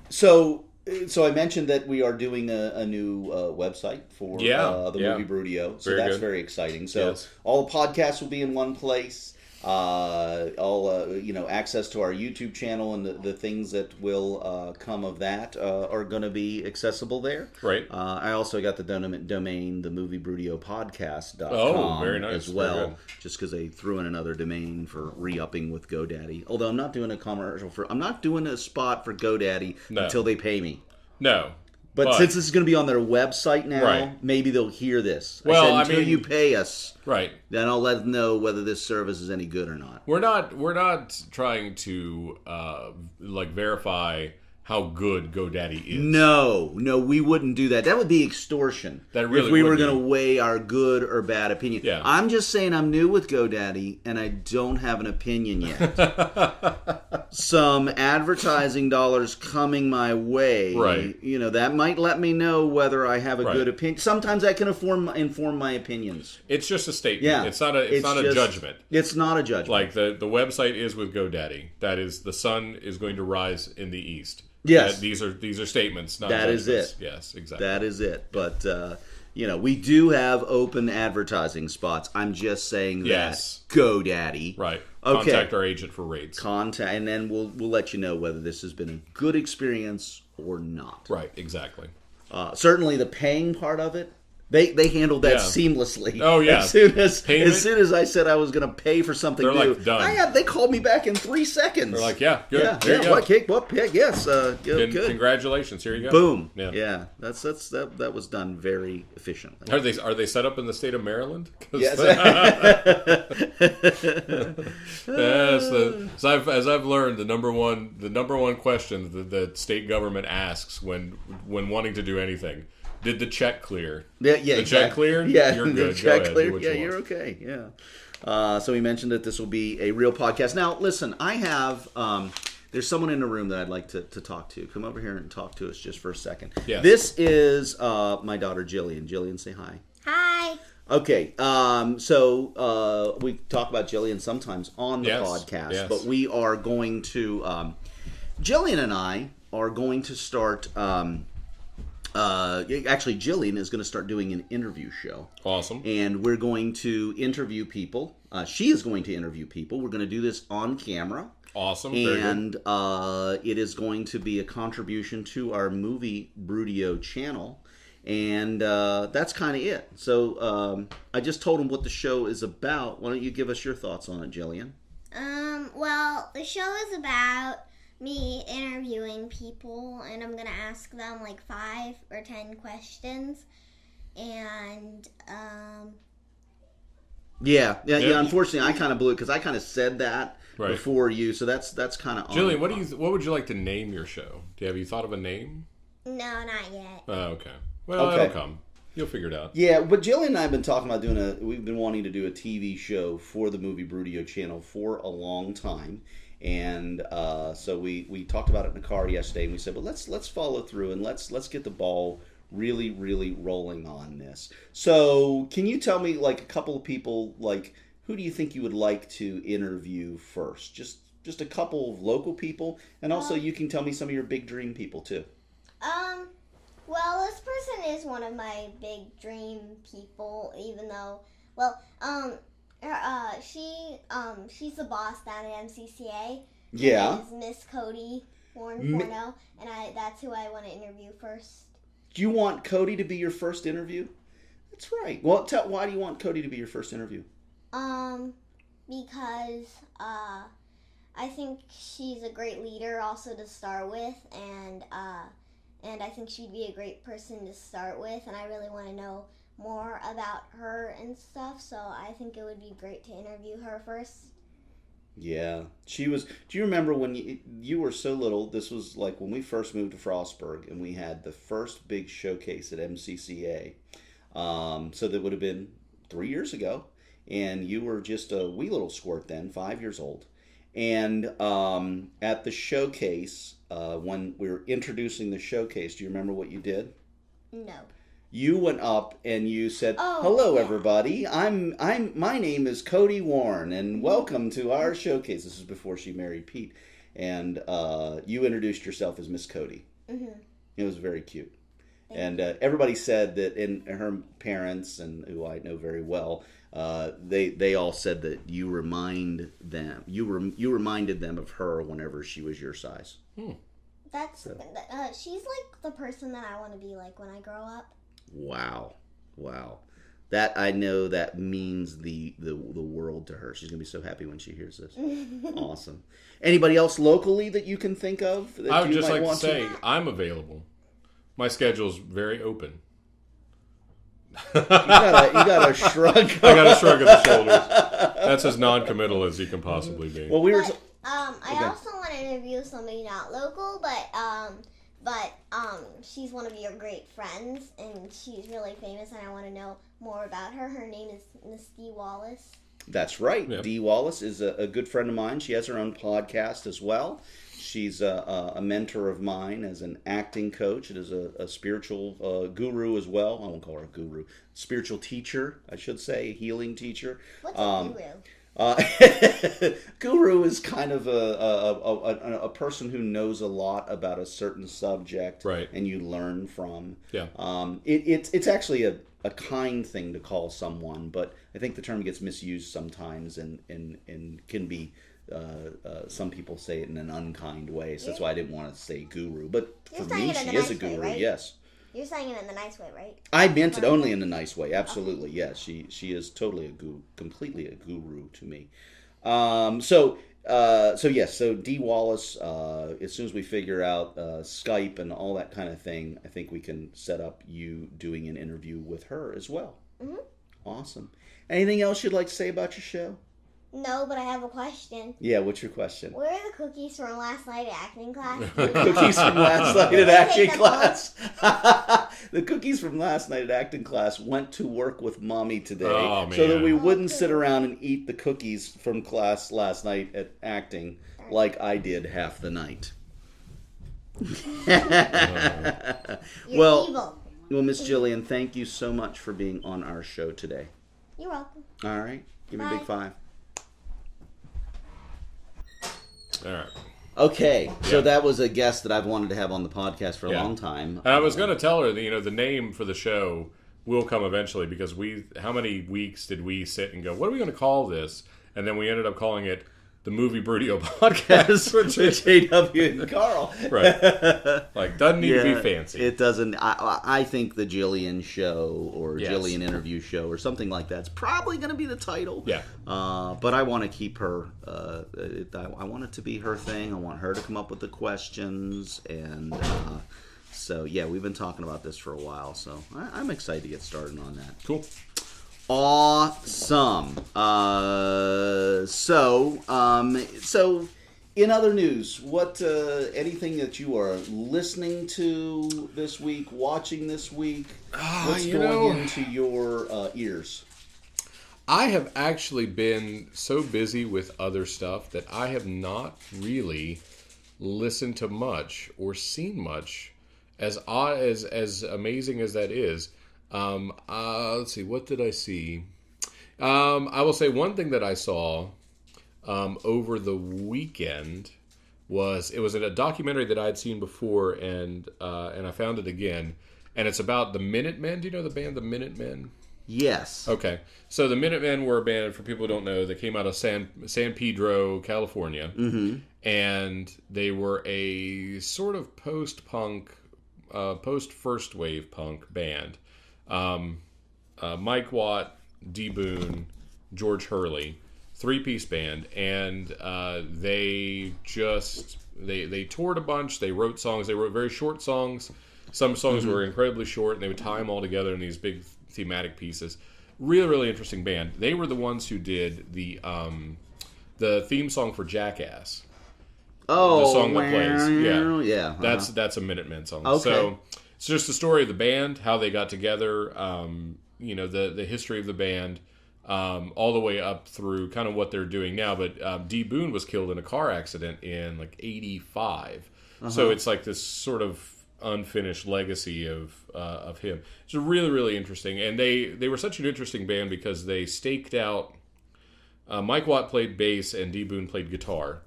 [SPEAKER 2] So I mentioned that we are doing a new website for the movie Brewdio. So that's very exciting. So all the podcasts will be in one place. Access to our YouTube channel and the things that will come of that are going to be accessible there.
[SPEAKER 1] Right.
[SPEAKER 2] I also got the domain, themoviebrewdiopodcast.com
[SPEAKER 1] Oh, very nice.
[SPEAKER 2] as well, just because they threw in another domain for re-upping with GoDaddy. Although I'm not doing I'm not doing a spot for GoDaddy until they pay me.
[SPEAKER 1] No.
[SPEAKER 2] But since this is going to be on their website now, maybe they'll hear this. Until you pay us, then I'll let them know whether this service is any good or not.
[SPEAKER 1] We're not trying to verify how good GoDaddy is.
[SPEAKER 2] No, we wouldn't do that. That would be extortion.
[SPEAKER 1] That really
[SPEAKER 2] if we
[SPEAKER 1] would
[SPEAKER 2] were
[SPEAKER 1] be.
[SPEAKER 2] going to weigh our good or bad opinion.
[SPEAKER 1] Yeah.
[SPEAKER 2] I'm just saying I'm new with GoDaddy and I don't have an opinion yet. Some advertising dollars coming my way.
[SPEAKER 1] Right.
[SPEAKER 2] That might let me know whether I have a
[SPEAKER 1] Right.
[SPEAKER 2] good opinion. Sometimes that can inform my opinions.
[SPEAKER 1] It's just a statement.
[SPEAKER 2] Yeah.
[SPEAKER 1] It's not a judgment.
[SPEAKER 2] It's not a judgment.
[SPEAKER 1] Like the website is with GoDaddy. That is, the sun is going to rise in the east.
[SPEAKER 2] Yes.
[SPEAKER 1] These are statements, not
[SPEAKER 2] That is
[SPEAKER 1] judgments.
[SPEAKER 2] it.
[SPEAKER 1] Yes, exactly.
[SPEAKER 2] That is it. But, we do have open advertising spots. I'm just saying that.
[SPEAKER 1] Yes.
[SPEAKER 2] GoDaddy.
[SPEAKER 1] Right.
[SPEAKER 2] Okay.
[SPEAKER 1] Contact our agent for rates.
[SPEAKER 2] And then we'll let you know whether this has been a good experience or not.
[SPEAKER 1] Right, exactly.
[SPEAKER 2] Certainly the paying part of it, they handled that
[SPEAKER 1] Yeah.
[SPEAKER 2] seamlessly.
[SPEAKER 1] Oh, yeah.
[SPEAKER 2] As soon as I said I was going to pay for something
[SPEAKER 1] They're
[SPEAKER 2] new,
[SPEAKER 1] like, done.
[SPEAKER 2] they called me back in 3 seconds.
[SPEAKER 1] They're like, yeah, good.
[SPEAKER 2] yeah,
[SPEAKER 1] There you go.
[SPEAKER 2] what kick, what pick? Yes, good.
[SPEAKER 1] Congratulations. Here you go.
[SPEAKER 2] Boom.
[SPEAKER 1] Yeah.
[SPEAKER 2] Yeah. That was done very efficiently.
[SPEAKER 1] Are they set up in the state of Maryland? 'Cause
[SPEAKER 2] Yes.
[SPEAKER 1] as I've learned, the number one question that the state government asks when wanting to do anything: did the check clear?
[SPEAKER 2] Yeah,
[SPEAKER 1] The
[SPEAKER 2] exactly.
[SPEAKER 1] check cleared?
[SPEAKER 2] Yeah,
[SPEAKER 1] You're
[SPEAKER 2] the
[SPEAKER 1] good.
[SPEAKER 2] check
[SPEAKER 1] Go ahead. Do
[SPEAKER 2] cleared.
[SPEAKER 1] what
[SPEAKER 2] Yeah,
[SPEAKER 1] you
[SPEAKER 2] you're
[SPEAKER 1] want.
[SPEAKER 2] okay. Yeah. So we mentioned that this will be a real podcast. Now, listen, I have. There's someone in the room that I'd like to talk to. Come over here and talk to us just for a second.
[SPEAKER 1] Yes.
[SPEAKER 2] This is my daughter, Jillian. Jillian, say hi.
[SPEAKER 3] Hi.
[SPEAKER 2] Okay, so we talk about Jillian sometimes on the
[SPEAKER 1] Yes,
[SPEAKER 2] podcast,
[SPEAKER 1] yes.
[SPEAKER 2] but we are going to, Jillian and I are going to start, actually Jillian is going to start doing an interview show.
[SPEAKER 1] Awesome.
[SPEAKER 2] And we're going to interview people. She is going to interview people. We're going to do this on camera.
[SPEAKER 1] Awesome. Very good.
[SPEAKER 2] And it is going to be a contribution to our movie Brewdio channel. And that's kind of it. So I just told him what the show is about. Why don't you give us your thoughts on it, Jillian?
[SPEAKER 3] Well, the show is about me interviewing people, and I'm going to ask them like 5 or 10 questions. And,
[SPEAKER 2] Yeah. Unfortunately, I kind of blew it because I kind of said that
[SPEAKER 1] Right.
[SPEAKER 2] before you. So that's kind of
[SPEAKER 1] Jillian, what would you like to name your show? Have you thought of a name?
[SPEAKER 3] no, not yet.
[SPEAKER 1] Oh, okay. Well,
[SPEAKER 2] Okay.
[SPEAKER 1] it'll come. You'll figure it out.
[SPEAKER 2] Yeah, but Jillian and I have been talking about we've been wanting to do a TV show for the movie Brewdio channel for a long time. And so we talked about it in the car yesterday, and we said, well, let's follow through and let's get the ball really, really rolling on this. So can you tell me, like, a couple of people, like, who do you think you would like to interview first? Just a couple of local people, and also you can tell me some of your big dream people too.
[SPEAKER 3] Well, this person is one of my big dream people, even though, she's the boss down at MCCA.
[SPEAKER 2] Yeah.
[SPEAKER 3] Her name is Miss Cody Warren-Forno, and that's who I want to interview first.
[SPEAKER 2] Do you want Cody to be your first interview? That's right. Well, why do you want Cody to be your first interview?
[SPEAKER 3] Because I think she's a great leader also to start with, and I think she'd be a great person to start with, and I really want to know more about her and stuff, so I think it would be great to interview her first.
[SPEAKER 2] Yeah, she was. Do you remember when you were so little? This was like when we first moved to Frostburg, and we had the first big showcase at MCCA. So that would have been 3 years ago, and you were just a wee little squirt then, 5 years old. And at the showcase, when we were introducing the showcase, do you remember what you did?
[SPEAKER 3] No.
[SPEAKER 2] You went up and you said,
[SPEAKER 3] Oh,
[SPEAKER 2] "Hello,
[SPEAKER 3] yeah.
[SPEAKER 2] everybody. My name is Cody Warren, and welcome to our showcase." This is before she married Pete, and you introduced yourself as Miss Cody.
[SPEAKER 3] Mm-hmm.
[SPEAKER 2] It was very cute, and everybody said that, and her parents, and who I know very well, they all said that you reminded them of her whenever she was your size.
[SPEAKER 3] That's she's like the person that I want to be like when I grow up.
[SPEAKER 2] Wow. That, I know, that means the world to her. She's going to be so happy when she hears this. Awesome. Anybody else locally that you can think of? That
[SPEAKER 1] I would
[SPEAKER 2] you
[SPEAKER 1] just
[SPEAKER 2] might
[SPEAKER 1] like to
[SPEAKER 2] want
[SPEAKER 1] say I'm available. My schedule's very open.
[SPEAKER 2] You got a shrug.
[SPEAKER 1] I got a shrug of the shoulders. That's as non-committal as you can possibly be.
[SPEAKER 2] Well, we were.
[SPEAKER 3] I
[SPEAKER 2] Okay.
[SPEAKER 3] also want to to interview somebody not local, but she's one of your great friends, and she's really famous, and I want to know more about her. Her name is Miss Dee Wallace.
[SPEAKER 2] That's right.
[SPEAKER 1] Yep.
[SPEAKER 2] Dee Wallace is a good friend of mine. She has her own podcast as well. She's a mentor of mine as an acting coach. It is a spiritual guru as well. I won't call her a guru. Spiritual teacher, I should say, healing teacher.
[SPEAKER 3] What's a guru?
[SPEAKER 2] Guru is kind of a person who knows a lot about a certain subject,
[SPEAKER 1] right,
[SPEAKER 2] and you learn from.
[SPEAKER 1] Yeah.
[SPEAKER 2] It's actually a kind thing to call someone, but I think the term gets misused sometimes and can be. Some people say it in an unkind way, so that's why I didn't want to say guru. But for me, she is a guru.
[SPEAKER 3] Right?
[SPEAKER 2] Yes.
[SPEAKER 3] You're saying it in the nice way, right?
[SPEAKER 2] I meant it only in a nice way. Absolutely, yes. She is totally a guru, completely a guru to me. So Dee Wallace. As soon as we figure out Skype and all that kind of thing, I think we can set up you doing an interview with her as well. Mm-hmm. Awesome. Anything else you'd like to say about your show?
[SPEAKER 3] No, but I have a question.
[SPEAKER 2] Yeah, what's your question?
[SPEAKER 3] Where are the cookies from last night at acting class?
[SPEAKER 2] Cookies from last night at acting class. The cookies from last night at acting class went to work with Mommy today, so that we wouldn't sit around and eat the cookies from class last night at acting like I did half the night.
[SPEAKER 3] You're evil.
[SPEAKER 2] Well, Miss Jillian, thank you so much for being on our show today.
[SPEAKER 3] You're welcome.
[SPEAKER 2] All right, give me a big 5.
[SPEAKER 1] All right.
[SPEAKER 2] Okay, so that was a guest that I've wanted to have on the podcast for a long time.
[SPEAKER 1] And I was going to tell her that, the name for the show will come eventually, because how many weeks did we sit and go, what are we going to call this? And then we ended up calling it the Movie Brewdio Podcast.
[SPEAKER 2] With JW and Karl.
[SPEAKER 1] Right. Like, doesn't need to be fancy.
[SPEAKER 2] It doesn't. I think the Jillian Show or Jillian Interview Show or something like that's probably going to be the title.
[SPEAKER 1] Yeah.
[SPEAKER 2] But I want to keep her. I want it to be her thing. I want her to come up with the questions. And so, we've been talking about this for a while. So I'm excited to get started on that.
[SPEAKER 1] Cool.
[SPEAKER 2] Awesome. So in other news, what anything that you are listening to this week, watching this week, what's going into your ears?
[SPEAKER 1] I have actually been so busy with other stuff that I have not really listened to much or seen much. As amazing as that is. Let's see, what did I see? I will say one thing that I saw over the weekend was a documentary that I had seen before, and I found it again, and it's about the Minutemen. Do you know the band the Minutemen?
[SPEAKER 2] Yes.
[SPEAKER 1] Okay, so the Minutemen were a band, for people who don't know, that came out of San Pedro, California, and they were a sort of post-punk, post-first wave punk band. Mike Watt, Dee Boone, George Hurley, 3-piece band, and they toured a bunch. They wrote songs. They wrote very short songs. Some songs were incredibly short, and they would tie them all together in these big thematic pieces. Really, really interesting band. They were the ones who did the theme song for Jackass.
[SPEAKER 2] Oh,
[SPEAKER 1] the song that plays.
[SPEAKER 2] Yeah.
[SPEAKER 1] That's a Minutemen song.
[SPEAKER 2] Okay.
[SPEAKER 1] So it's just the story of the band, how they got together, the history of the band, all the way up through kind of what they're doing now. But Dee Boone was killed in a car accident in like 85. So it's like this sort of unfinished legacy of him. It's really, really interesting. And they were such an interesting band because they staked out, Mike Watt played bass and Dee Boone played guitar.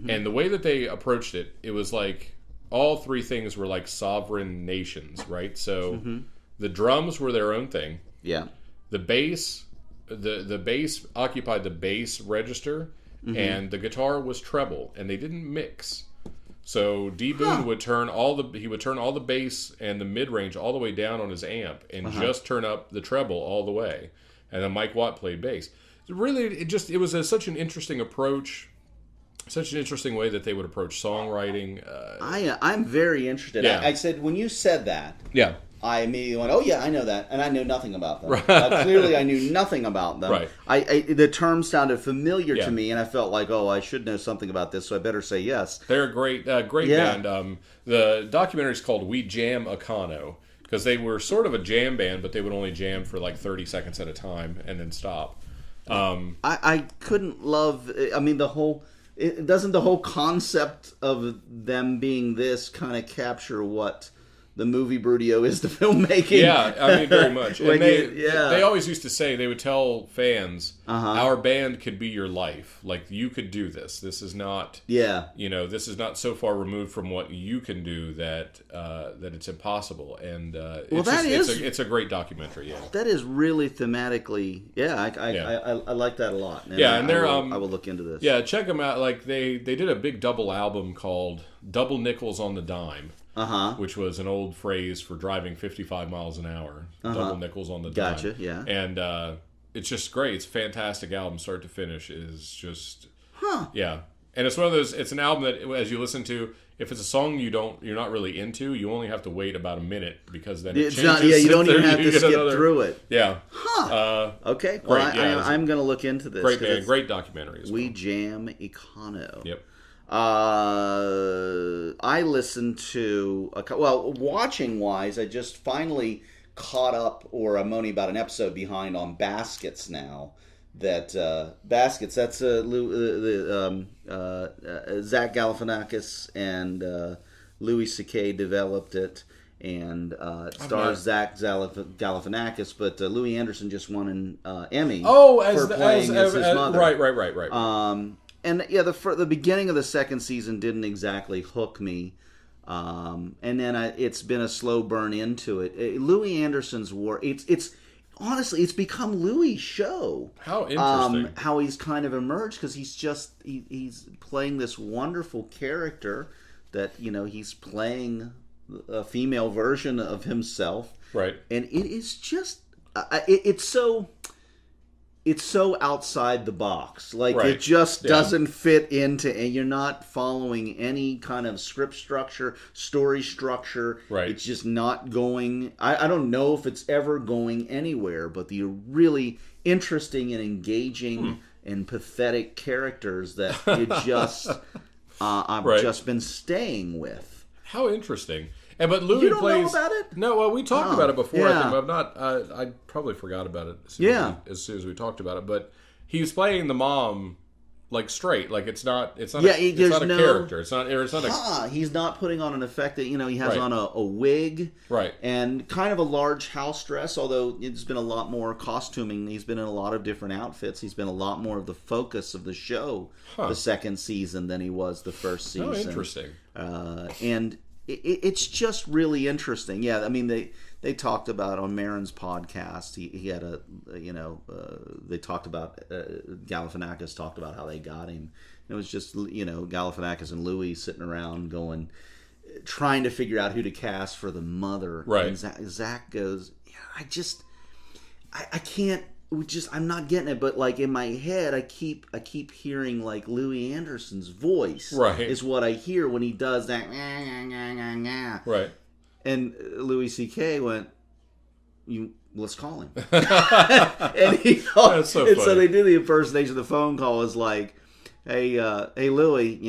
[SPEAKER 1] And the way that they approached it, it was like all three things were like sovereign nations, right? So the drums were their own thing.
[SPEAKER 2] Yeah.
[SPEAKER 1] The bass, the bass occupied the bass register, and the guitar was treble, and they didn't mix. So Dee Boone would turn all the bass and the mid range all the way down on his amp, and just turn up the treble all the way. And then Mike Watt played bass. It was such an interesting approach. Such an interesting way that they would approach songwriting.
[SPEAKER 2] I'm very interested.
[SPEAKER 1] Yeah.
[SPEAKER 2] I said, when you said that, I immediately went, oh yeah, I know that, and I knew nothing about them.
[SPEAKER 1] Right.
[SPEAKER 2] Clearly, I knew nothing about them.
[SPEAKER 1] Right.
[SPEAKER 2] The term sounded familiar
[SPEAKER 1] Yeah.
[SPEAKER 2] to me, and I felt like, oh, I should know something about this, so I better say yes.
[SPEAKER 1] They're a great
[SPEAKER 2] Yeah.
[SPEAKER 1] band. The documentary is called We Jam Econo, because they were sort of a jam band, but they would only jam for like 30 seconds at a time and then stop.
[SPEAKER 2] I couldn't love. I mean, doesn't the whole concept of them being this kind of capture what the movie Brewdio is to filmmaking?
[SPEAKER 1] Yeah, I mean, very much. And
[SPEAKER 2] Yeah.
[SPEAKER 1] they always used to say, they would tell fans,
[SPEAKER 2] Uh-huh.
[SPEAKER 1] our band could be your life. Like, you could do this. This is not,
[SPEAKER 2] Yeah.
[SPEAKER 1] this is not so far removed from what you can do that it's impossible. And it's a great documentary, yeah.
[SPEAKER 2] That is really thematically, I like that a lot. And
[SPEAKER 1] Yeah, and
[SPEAKER 2] I will look into this.
[SPEAKER 1] Yeah, check them out. Like, they did a big double album called Double Nickels on the Dime. Which was an old phrase for driving 55 miles an hour. Double nickels on the dime.
[SPEAKER 2] Gotcha, yeah.
[SPEAKER 1] And it's just great. It's a fantastic album, start to finish. Is just, yeah. And it's one of those. It's an album that, as you listen to, if it's a song you're not really into, you only have to wait about a minute because then it changes.
[SPEAKER 2] You don't even have to skip through it.
[SPEAKER 1] Yeah.
[SPEAKER 2] Okay. Well,
[SPEAKER 1] great,
[SPEAKER 2] I'm going to look into this.
[SPEAKER 1] Great band, great documentary as well.
[SPEAKER 2] We Jam Econo.
[SPEAKER 1] Yep.
[SPEAKER 2] I listened to watching wise, I just finally caught up, or I'm only about an episode behind on Baskets now. That's Zach Galifianakis and Louis C.K. developed it, and it stars Zach Galifianakis, but Louis Anderson just won an Emmy for playing as his mother.
[SPEAKER 1] Right.
[SPEAKER 2] And yeah, the beginning of the second season didn't exactly hook me, and then it's been a slow burn into it. Louis Anderson's work, it's honestly, it's become Louis' show.
[SPEAKER 1] How interesting!
[SPEAKER 2] How he's kind of emerged, because he's playing this wonderful character that he's playing a female version of himself,
[SPEAKER 1] right?
[SPEAKER 2] And it is just it's so outside the box. Like, it just doesn't fit into, and you're not following any kind of script structure, story structure.
[SPEAKER 1] Right.
[SPEAKER 2] It's just not going. I don't know if it's ever going anywhere, but the really interesting and engaging and pathetic characters that you just I've just been staying with.
[SPEAKER 1] How interesting. But Louis
[SPEAKER 2] you don't
[SPEAKER 1] plays.
[SPEAKER 2] know about it?
[SPEAKER 1] No, well, we talked about it before.
[SPEAKER 2] Yeah.
[SPEAKER 1] I think I've not. I probably forgot about it. As soon as we talked about it, but he's playing the mom like straight. Like, it's not. It's not. It's not a character. It's not. It's not.
[SPEAKER 2] He's not putting on an effect that he has on a wig,
[SPEAKER 1] right,
[SPEAKER 2] and kind of a large house dress. Although it's been a lot more costuming. He's been in a lot of different outfits. He's been a lot more of the focus of the show the second season than he was the first season.
[SPEAKER 1] Oh, interesting.
[SPEAKER 2] And it's just really interesting. Yeah, I mean, they talked about on Maron's podcast. He had they talked about Galifianakis talked about how they got him. And it was just Galifianakis and Louis sitting around trying to figure out who to cast for the mother.
[SPEAKER 1] Right.
[SPEAKER 2] And Zach goes, I can't. I'm not getting it, but like in my head, I keep hearing like Louis Anderson's voice.
[SPEAKER 1] Right.
[SPEAKER 2] Is what I hear when he does that.
[SPEAKER 1] Right.
[SPEAKER 2] And Louis C.K. went, let's call him. And he called.
[SPEAKER 1] That's so
[SPEAKER 2] and
[SPEAKER 1] funny.
[SPEAKER 2] so they do the impersonation. The phone call is like, hey Louis,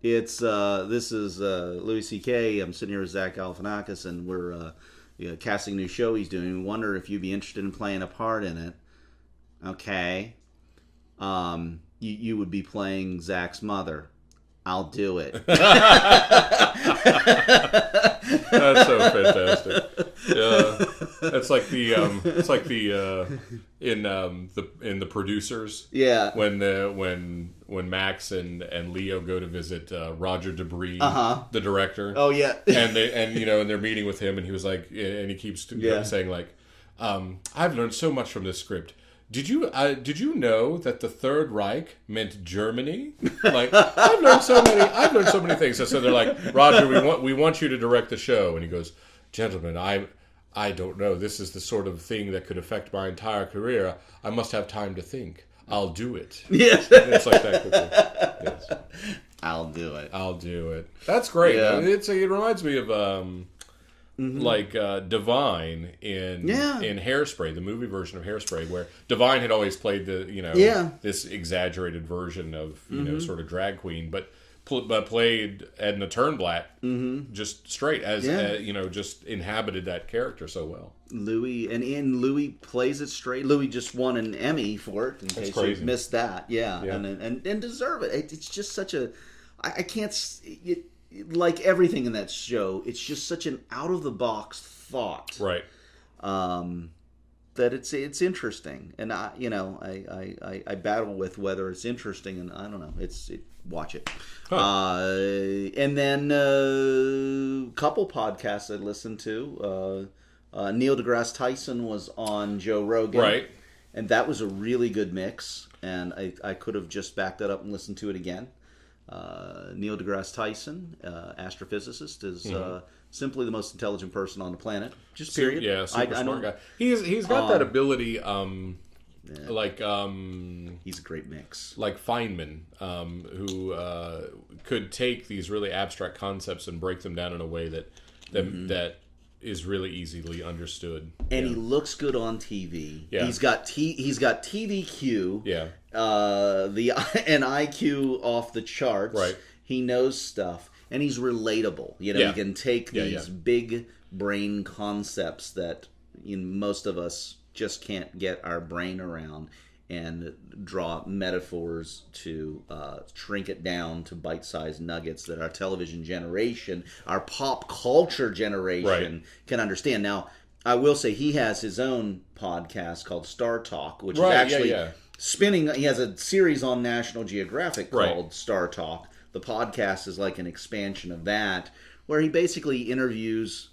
[SPEAKER 2] it's this is Louis C.K. I'm sitting here with Zach Galifianakis, and we're casting a new show he's doing. We wonder if you'd be interested in playing a part in it. Okay. You would be playing Zach's mother. I'll do it.
[SPEAKER 1] That's so fantastic. Yeah, it's like in the Producers.
[SPEAKER 2] Yeah.
[SPEAKER 1] When Max and Leo go to visit Roger Debris, the director.
[SPEAKER 2] Oh yeah.
[SPEAKER 1] and they're meeting with him, and he was like, and he keeps saying like, I've learned so much from this script. Did you know that the Third Reich meant Germany? Like, I've learned so many things. So they're like, Roger, we want you to direct the show, and he goes, gentlemen, I don't know. This is the sort of thing that could affect my entire career. I must have time to think. I'll do it.
[SPEAKER 2] Yes.
[SPEAKER 1] And it's like that quickly. Yes.
[SPEAKER 2] I'll do it.
[SPEAKER 1] I'll do it. That's great.
[SPEAKER 2] Yeah.
[SPEAKER 1] It reminds me of like Divine in Hairspray, the movie version of Hairspray, where Divine had always played this exaggerated version of sort of drag queen, but played Edna Turnblatt just straight as just inhabited that character so well.
[SPEAKER 2] Louis plays it straight. Louis just won an Emmy for it. In case you missed that, and deserve it. It's just such a I can't. Like everything in that show, it's just such an out of the box thought,
[SPEAKER 1] right?
[SPEAKER 2] That it's interesting, and I battle with whether it's interesting, and I don't know. Watch it, and then a couple podcasts I listened to. Neil deGrasse Tyson was on Joe Rogan,
[SPEAKER 1] right?
[SPEAKER 2] And that was a really good mix, and I could have just backed that up and listened to it again. Neil deGrasse Tyson, astrophysicist, is simply the most intelligent person on the planet. Just period.
[SPEAKER 1] Yeah, super smart guy. He's got that ability.
[SPEAKER 2] He's a great mix.
[SPEAKER 1] Like Feynman, who could take these really abstract concepts and break them down in a way that is really easily understood.
[SPEAKER 2] And he looks good on TV.
[SPEAKER 1] Yeah.
[SPEAKER 2] He's got TVQ.
[SPEAKER 1] Yeah.
[SPEAKER 2] An IQ off the charts.
[SPEAKER 1] Right.
[SPEAKER 2] He knows stuff, and he's relatable. He can take these big brain concepts that most of us just can't get our brain around, and draw metaphors to shrink it down to bite-sized nuggets that our television generation, our pop culture generation can understand. Now, I will say he has his own podcast called Star Talk, which is actually spinning. He has a series on National Geographic called Star Talk. The podcast is like an expansion of that, where he basically interviews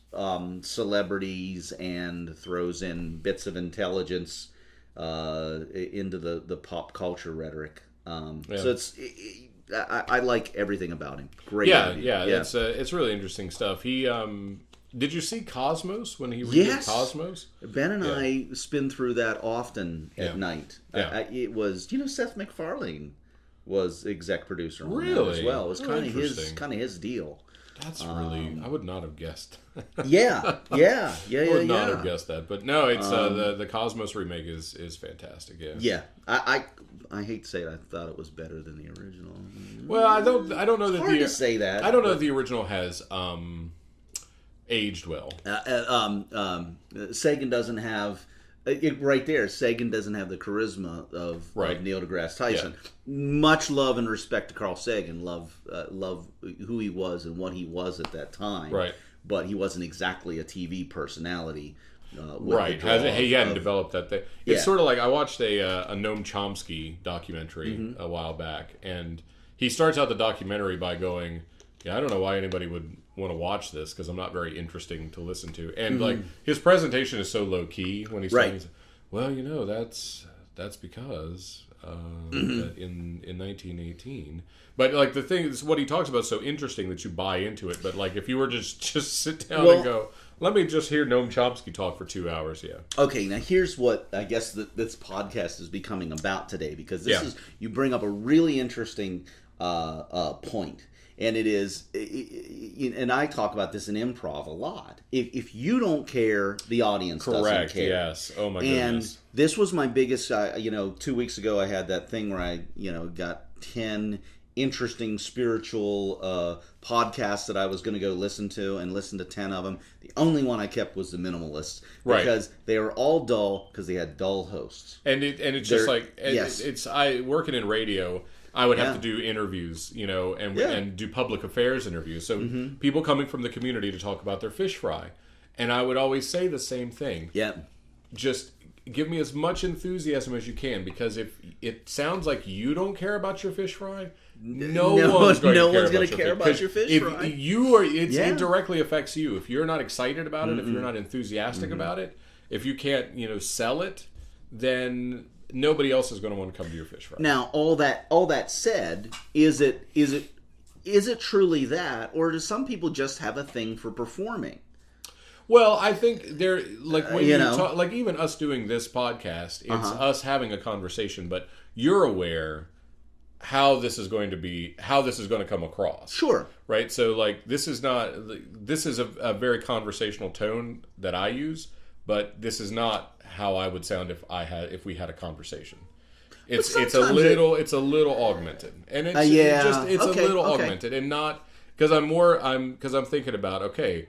[SPEAKER 2] celebrities and throws in bits of intelligence into the pop culture rhetoric. So I like everything about him. Great.
[SPEAKER 1] It's really interesting stuff. He did you see Cosmos when he redid Cosmos?
[SPEAKER 2] Ben and I spin through that often at night. It was Seth MacFarlane was exec producer on that as well. It was kind of his deal.
[SPEAKER 1] That's really I would not have guessed.
[SPEAKER 2] I would
[SPEAKER 1] not have guessed that, but no, it's the Cosmos remake is fantastic.
[SPEAKER 2] I hate to say it, I thought it was better than the original.
[SPEAKER 1] Well, I don't know that
[SPEAKER 2] hard to say that.
[SPEAKER 1] I don't know that the original has aged well.
[SPEAKER 2] Sagan doesn't have right there. Sagan doesn't have the charisma of Neil deGrasse Tyson. Yeah. Much love and respect to Carl Sagan. Love who he was and what he was at that time.
[SPEAKER 1] Right.
[SPEAKER 2] But he wasn't exactly a TV personality.
[SPEAKER 1] He hadn't developed that thing. It's sort of like I watched a Noam Chomsky documentary a while back, and he starts out the documentary by going, I don't know why anybody would want to watch this because I'm not very interesting to listen to. And like his presentation is so low key when he's saying, well, that's because that in 1918. But like the thing is, what he talks about is so interesting that you buy into it. But like if you were to just sit down and go, let me just hear Noam Chomsky talk for 2 hours.
[SPEAKER 2] Okay, now here's what I guess this podcast is becoming about today, because this is you bring up a really interesting point. And it is, and I talk about this in improv a lot. If you don't care, the audience doesn't care.
[SPEAKER 1] Yes. Oh my goodness.
[SPEAKER 2] And this was my biggest. 2 weeks ago, I had that thing where I, got 10 interesting spiritual podcasts that I was going to go listen to, and listen to 10 of them. The only one I kept was the Minimalists, because they were all dull because they had dull hosts.
[SPEAKER 1] And it's just like it's I working in radio. I would have to do interviews, and do public affairs interviews. So people coming from the community to talk about their fish fry. And I would always say the same thing.
[SPEAKER 2] Yeah.
[SPEAKER 1] Just give me as much enthusiasm as you can, because if it sounds like you don't care about your fish fry, no one's going to care about your fish fry. It directly affects you. If you're not excited about it, if you're not enthusiastic about it, if you can't, sell it, then nobody else is going to want to come to your fish fry.
[SPEAKER 2] Now, all that said, is it truly that, or do some people just have a thing for performing?
[SPEAKER 1] Well, I think they're like when you talk, like even us doing this podcast, it's us having a conversation, but you're aware how this is going to come across.
[SPEAKER 2] Sure.
[SPEAKER 1] Right? So like this is a very conversational tone that I use, but this is not how I would sound if we had a conversation. It's a little augmented. And it's a little augmented, and not because I'm thinking about, okay,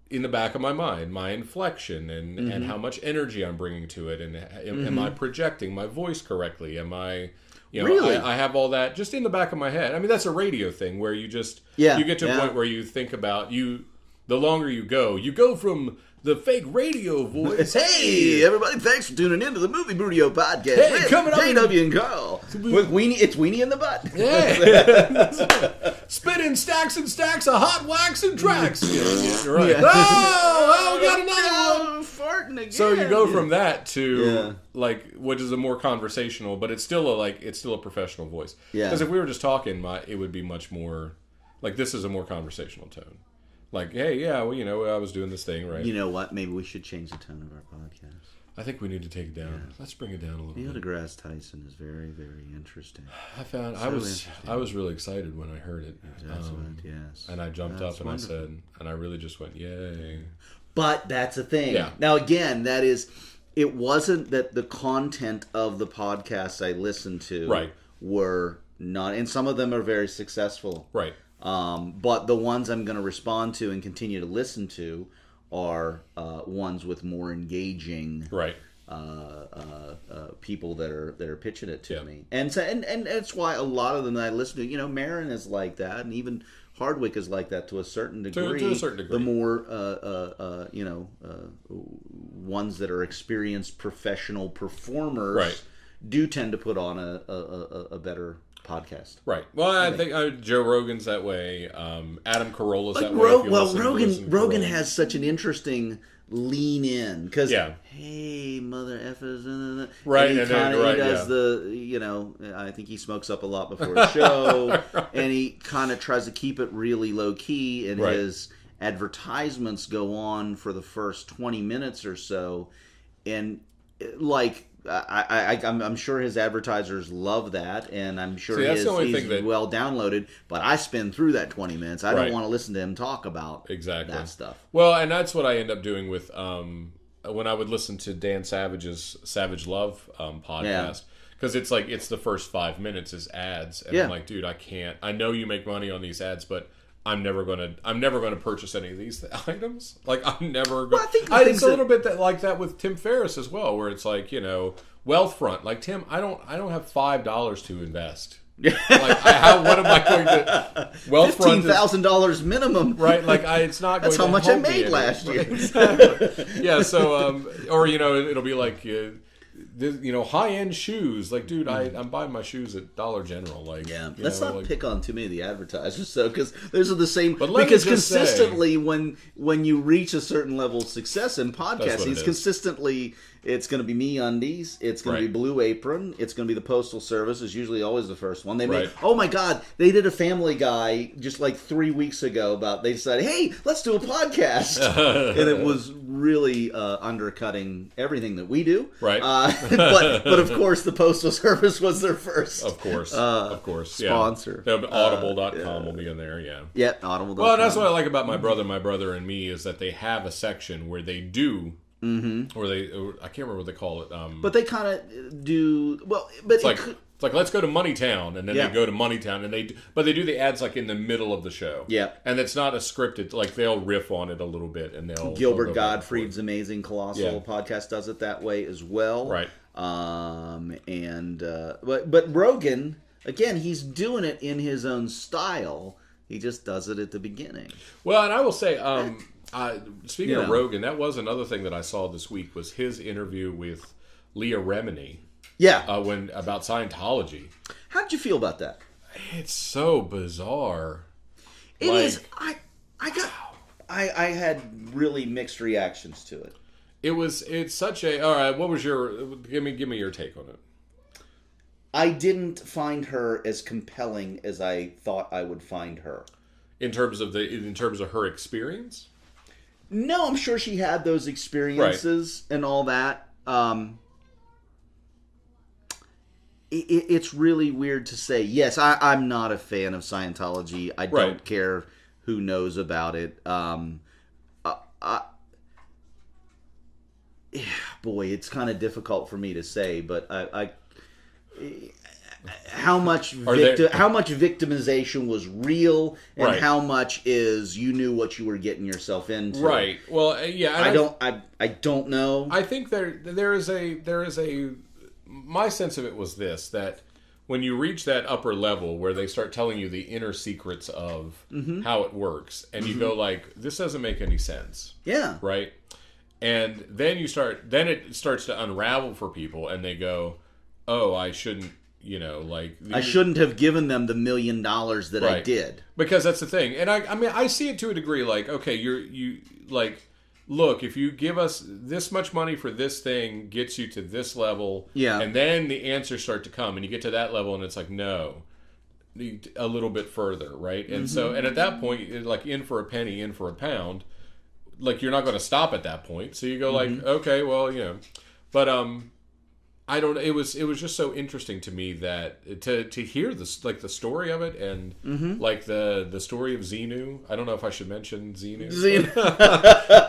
[SPEAKER 1] in the back of my mind, my inflection and how much energy I'm bringing to it, and am I projecting my voice correctly? Am I,
[SPEAKER 2] really?
[SPEAKER 1] I have all that just in the back of my head. I mean, that's a radio thing where you just you get to a point where you think about the longer you go from the fake radio voice.
[SPEAKER 2] Hey, everybody, thanks for tuning in to the Movie Brewdio podcast.
[SPEAKER 1] Hey, coming up
[SPEAKER 2] JW and Karl. With Weenie, it's Weenie in the butt.
[SPEAKER 1] Yeah. Spitting stacks and stacks of hot wax and tracks. You're right. Yeah. Oh, we got another one.
[SPEAKER 2] Farting again.
[SPEAKER 1] So you go from that to like, which is a more conversational, but it's still a professional voice. Yeah. Because if we were just talking, it would be much more like, this is a more conversational tone. Like, hey, yeah, well, I was doing this thing, right?
[SPEAKER 2] You know what? Maybe we should change the tone of our podcast.
[SPEAKER 1] I think we need to take it down. Yeah. Let's bring it down a little bit.
[SPEAKER 2] Neil deGrasse Tyson is very, very interesting.
[SPEAKER 1] I was really excited when I heard it.
[SPEAKER 2] Yes.
[SPEAKER 1] And I jumped up and wonderful. I said, and I really just went, yay.
[SPEAKER 2] But that's the thing.
[SPEAKER 1] Yeah.
[SPEAKER 2] Now, again, it wasn't that the content of the podcasts I listened to were not, and some of them are very successful.
[SPEAKER 1] Right.
[SPEAKER 2] But the ones I'm going to respond to and continue to listen to are ones with more engaging people that are pitching it to me, and that's why a lot of them that I listen to, Marin is like that, and even Hardwick is like that to a certain degree.
[SPEAKER 1] To a certain degree,
[SPEAKER 2] the more ones that are experienced professional performers do tend to put on a better podcast.
[SPEAKER 1] Right. Well, I think Joe Rogan's that way. Adam Carolla's that way.
[SPEAKER 2] Rogan has such an interesting lean in because hey, mother effers,
[SPEAKER 1] right?
[SPEAKER 2] And he does the I think he smokes up a lot before the show, and he kind of tries to keep it really low key, and his advertisements go on for the first 20 minutes or so, and like. I'm sure his advertisers love that, and I'm sure he's well downloaded. But I spin through that 20 minutes. I don't want to listen to him talk about that stuff.
[SPEAKER 1] Well, and that's what I end up doing with when I would listen to Dan Savage's Savage Love podcast, because it's like it's the first 5 minutes is ads, and I'm like, dude, I can't. I know you make money on these ads, but I'm never gonna purchase any of these items. Like I'm never. Well, it's a little bit like that with Tim Ferriss as well, where it's like Wealthfront. Like Tim, I don't have $5 to invest. Like what am I going to? Wealthfront
[SPEAKER 2] $15,000 minimum,
[SPEAKER 1] right? Like it's not.
[SPEAKER 2] That's
[SPEAKER 1] going
[SPEAKER 2] how
[SPEAKER 1] to
[SPEAKER 2] much I made last year.
[SPEAKER 1] Exactly. Yeah. So or it'll be like. High-end shoes. Like, dude, I'm buying my shoes at Dollar General. Like,
[SPEAKER 2] let's not pick on too many of the advertisers, though, because those are the same. Because consistently, when you reach a certain level of success in podcasting, consistently, it's going to be MeUndies, it's going to be Blue Apron, it's going to be the Postal Service. Is usually always the first one. They make. Oh my God, they did a Family Guy just like 3 weeks ago about. They decided, hey, let's do a podcast, and it was really undercutting everything that we do.
[SPEAKER 1] Right.
[SPEAKER 2] But of course, the Postal Service was their first.
[SPEAKER 1] Of course,
[SPEAKER 2] sponsor.
[SPEAKER 1] Yeah. Audible.com will be in there. Yeah.
[SPEAKER 2] Yeah, Audible.com.
[SPEAKER 1] Well, that's what I like about my brother and me is that they have a section where they do. Mm-hmm. Or I can't remember what they call it.
[SPEAKER 2] But they kind of do well. But
[SPEAKER 1] it's like let's go to Moneytown, and then they go to Moneytown, and they do the ads like in the middle of the show.
[SPEAKER 2] Yeah,
[SPEAKER 1] and it's not a scripted. Like they'll riff on it a little bit, and
[SPEAKER 2] Gilbert Gottfried's amazing Colossal podcast does it that way as well.
[SPEAKER 1] Right.
[SPEAKER 2] But Rogan again, he's doing it in his own style. He just does it at the beginning.
[SPEAKER 1] Well, and I will say. Speaking of Rogan, that was another thing that I saw this week was his interview with Leah Remini.
[SPEAKER 2] Yeah.
[SPEAKER 1] About Scientology.
[SPEAKER 2] How did you feel about that?
[SPEAKER 1] It's so bizarre.
[SPEAKER 2] It is. I had really mixed reactions to it.
[SPEAKER 1] It's such a. All right. What was your? Give me your take on it.
[SPEAKER 2] I didn't find her as compelling as I thought I would find her.
[SPEAKER 1] In terms of her experience.
[SPEAKER 2] No, I'm sure she had those experiences and all that. it's really weird to say. Yes, I'm not a fan of Scientology. I don't care who knows about it. Boy, it's kind of difficult for me to say, but how much victimization was real, and how much is you knew what you were getting yourself into.
[SPEAKER 1] Right. Well, yeah.
[SPEAKER 2] I don't know.
[SPEAKER 1] I think there is a. My sense of it was this, that when you reach that upper level where they start telling you the inner secrets of how it works, and you go like, this doesn't make any sense.
[SPEAKER 2] Yeah.
[SPEAKER 1] Right. And then it starts to unravel for people, and they go, oh, I shouldn't. I shouldn't
[SPEAKER 2] have given them the $1 million that I did.
[SPEAKER 1] Because that's the thing. And I mean, I see it to a degree like, okay, look, if you give us this much money for this thing, gets you to this level, and then the answers start to come, and you get to that level, and it's like, no, a little bit further, right? And so, and at that point, like, in for a penny, in for a pound, like, you're not going to stop at that point. So you go like, okay, well, but I don't. It was just so interesting to me that to hear this, like, the story of it, and like the story of Xenu. I don't know if I should mention Xenu.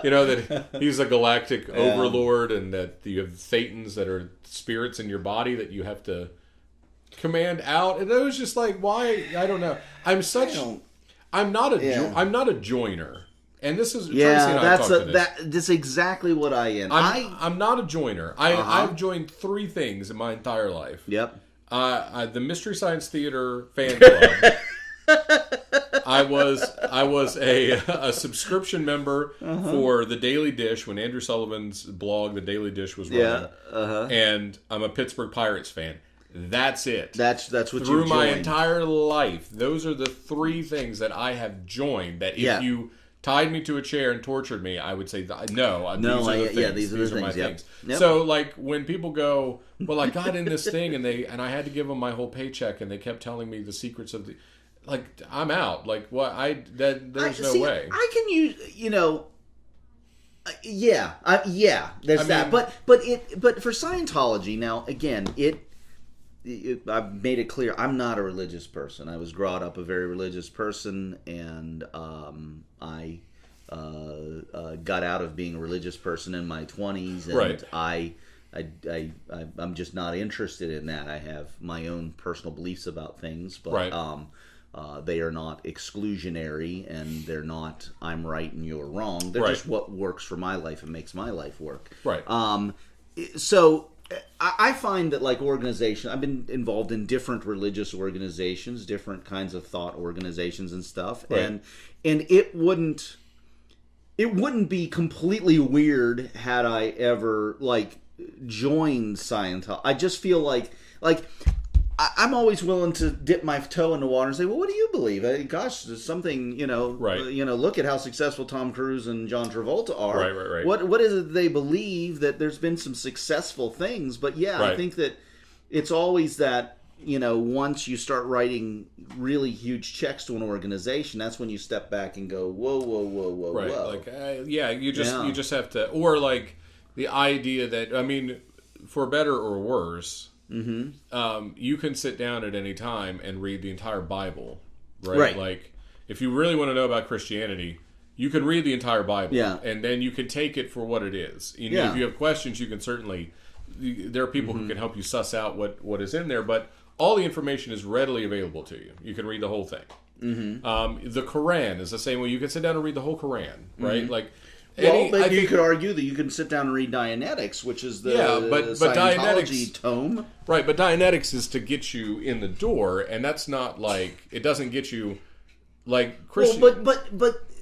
[SPEAKER 1] That he's a galactic overlord, and that you have thetans that are spirits in your body that you have to command out. And it was just like, why? I don't know. I'm not a joiner. And this is Tracy and I talked to this.
[SPEAKER 2] That's exactly what I am.
[SPEAKER 1] I'm not a joiner. I've joined 3 things in my entire life.
[SPEAKER 2] Yep.
[SPEAKER 1] The Mystery Science Theater fan club. I was a subscription member for the Daily Dish when Andrew Sullivan's blog, The Daily Dish, was running. And I'm a Pittsburgh Pirates fan. That's it.
[SPEAKER 2] That's what you
[SPEAKER 1] through my entire life. Those are the 3 things that I have joined. That if you tied me to a chair and tortured me, I would say, no, these are my things. Yep. So, like, when people go, well, I got in this thing, and I had to give them my whole paycheck, and they kept telling me the secrets of the, like, I'm out. Like, what? There's no way.
[SPEAKER 2] I can use, there's that. But for Scientology, now, again, I've made it clear I'm not a religious person. I was brought up a very religious person, and I got out of being a religious person in my 20s, and I'm just not interested in that. I have my own personal beliefs about things, but they are not exclusionary, and they're not I'm right and you're wrong. They're just what works for my life and makes my life work.
[SPEAKER 1] Right.
[SPEAKER 2] So I find that, like, organization, I've been involved in different religious organizations, different kinds of thought organizations and stuff, and it wouldn't be completely weird had I ever, like, joined Scientology. I just feel like I'm always willing to dip my toe in the water and say, well, what do you believe? Gosh, there's something, look at how successful Tom Cruise and John Travolta are.
[SPEAKER 1] Right.
[SPEAKER 2] What is it they believe? That there's been some successful things, but I think that it's always that, once you start writing really huge checks to an organization, that's when you step back and go, whoa.
[SPEAKER 1] Right. Like, you just have to, or like the idea that, I mean, for better or worse, you can sit down at any time and read the entire Bible, right? Like, if you really want to know about Christianity, you can read the entire Bible, and then you can take it for what it is. If you have questions, you can certainly. There are people who can help you suss out what is in there, but all the information is readily available to you. You can read the whole thing. The Quran is the same way. You can sit down and read the whole Quran, right? Like.
[SPEAKER 2] You could argue that you can sit down and read Dianetics, which is the Scientology tome.
[SPEAKER 1] Right, but Dianetics is to get you in the door, and that's not like, it doesn't get you like Christian.
[SPEAKER 2] Well, but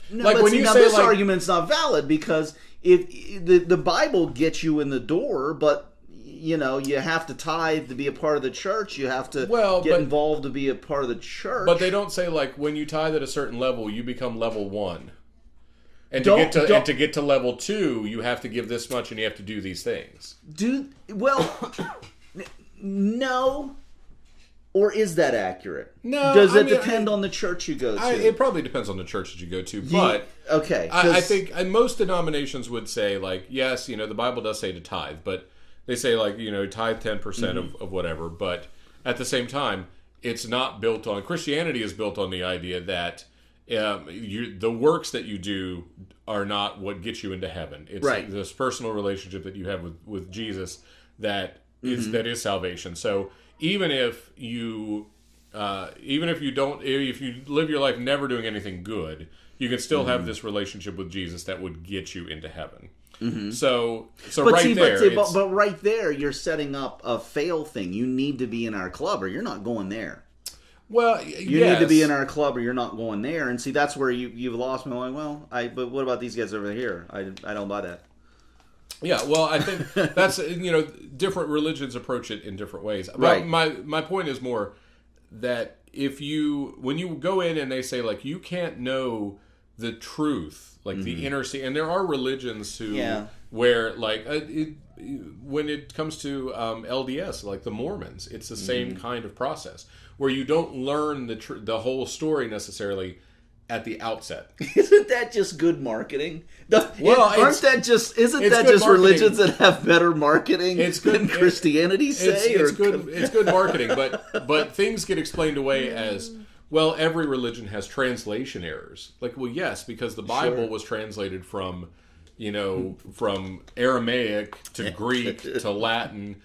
[SPEAKER 2] this argument's not valid, because if the Bible gets you in the door, but you have to tithe to be a part of the church. You have to get involved to be a part of the church.
[SPEAKER 1] But they don't say, like, when you tithe at a certain level, you become level 1. And to get to level 2, you have to give this much, and you have to do these things.
[SPEAKER 2] No. Or is that accurate?
[SPEAKER 1] No.
[SPEAKER 2] Does it depend on the church you go to?
[SPEAKER 1] It probably depends on the church that you go to. But I think most denominations would say, like, yes, the Bible does say to tithe, but they say, like, tithe 10% of whatever. But at the same time, it's not built on, Christianity is built on the idea that the works that you do are not what gets you into heaven. It's this personal relationship that you have with Jesus that is salvation. So even if you don't, if you live your life never doing anything good, you can still have this relationship with Jesus that would get you into heaven. So
[SPEAKER 2] right there, you're setting up a fail thing. You need to be in our club, or you're not going there.
[SPEAKER 1] Well,
[SPEAKER 2] you need to be in our club, or you're not going there. And see, that's where you've lost me. I'm like, but what about these guys over here? I don't buy that.
[SPEAKER 1] Yeah, well, I think that's different religions approach it in different ways.
[SPEAKER 2] Right.
[SPEAKER 1] My point is more that when you go in and they say like you can't know the truth, like the inner sea, and there are religions where like when it comes to LDS, like the Mormons, it's the same kind of process where you don't learn the whole story necessarily at the outset.
[SPEAKER 2] Isn't that just good marketing?
[SPEAKER 1] Isn't
[SPEAKER 2] that just
[SPEAKER 1] marketing.
[SPEAKER 2] Religions that have better marketing than Christianity
[SPEAKER 1] it's good marketing, but things get explained away as, well, every religion has translation errors. Like, well, yes, because the Bible was translated from Aramaic to Greek to Latin.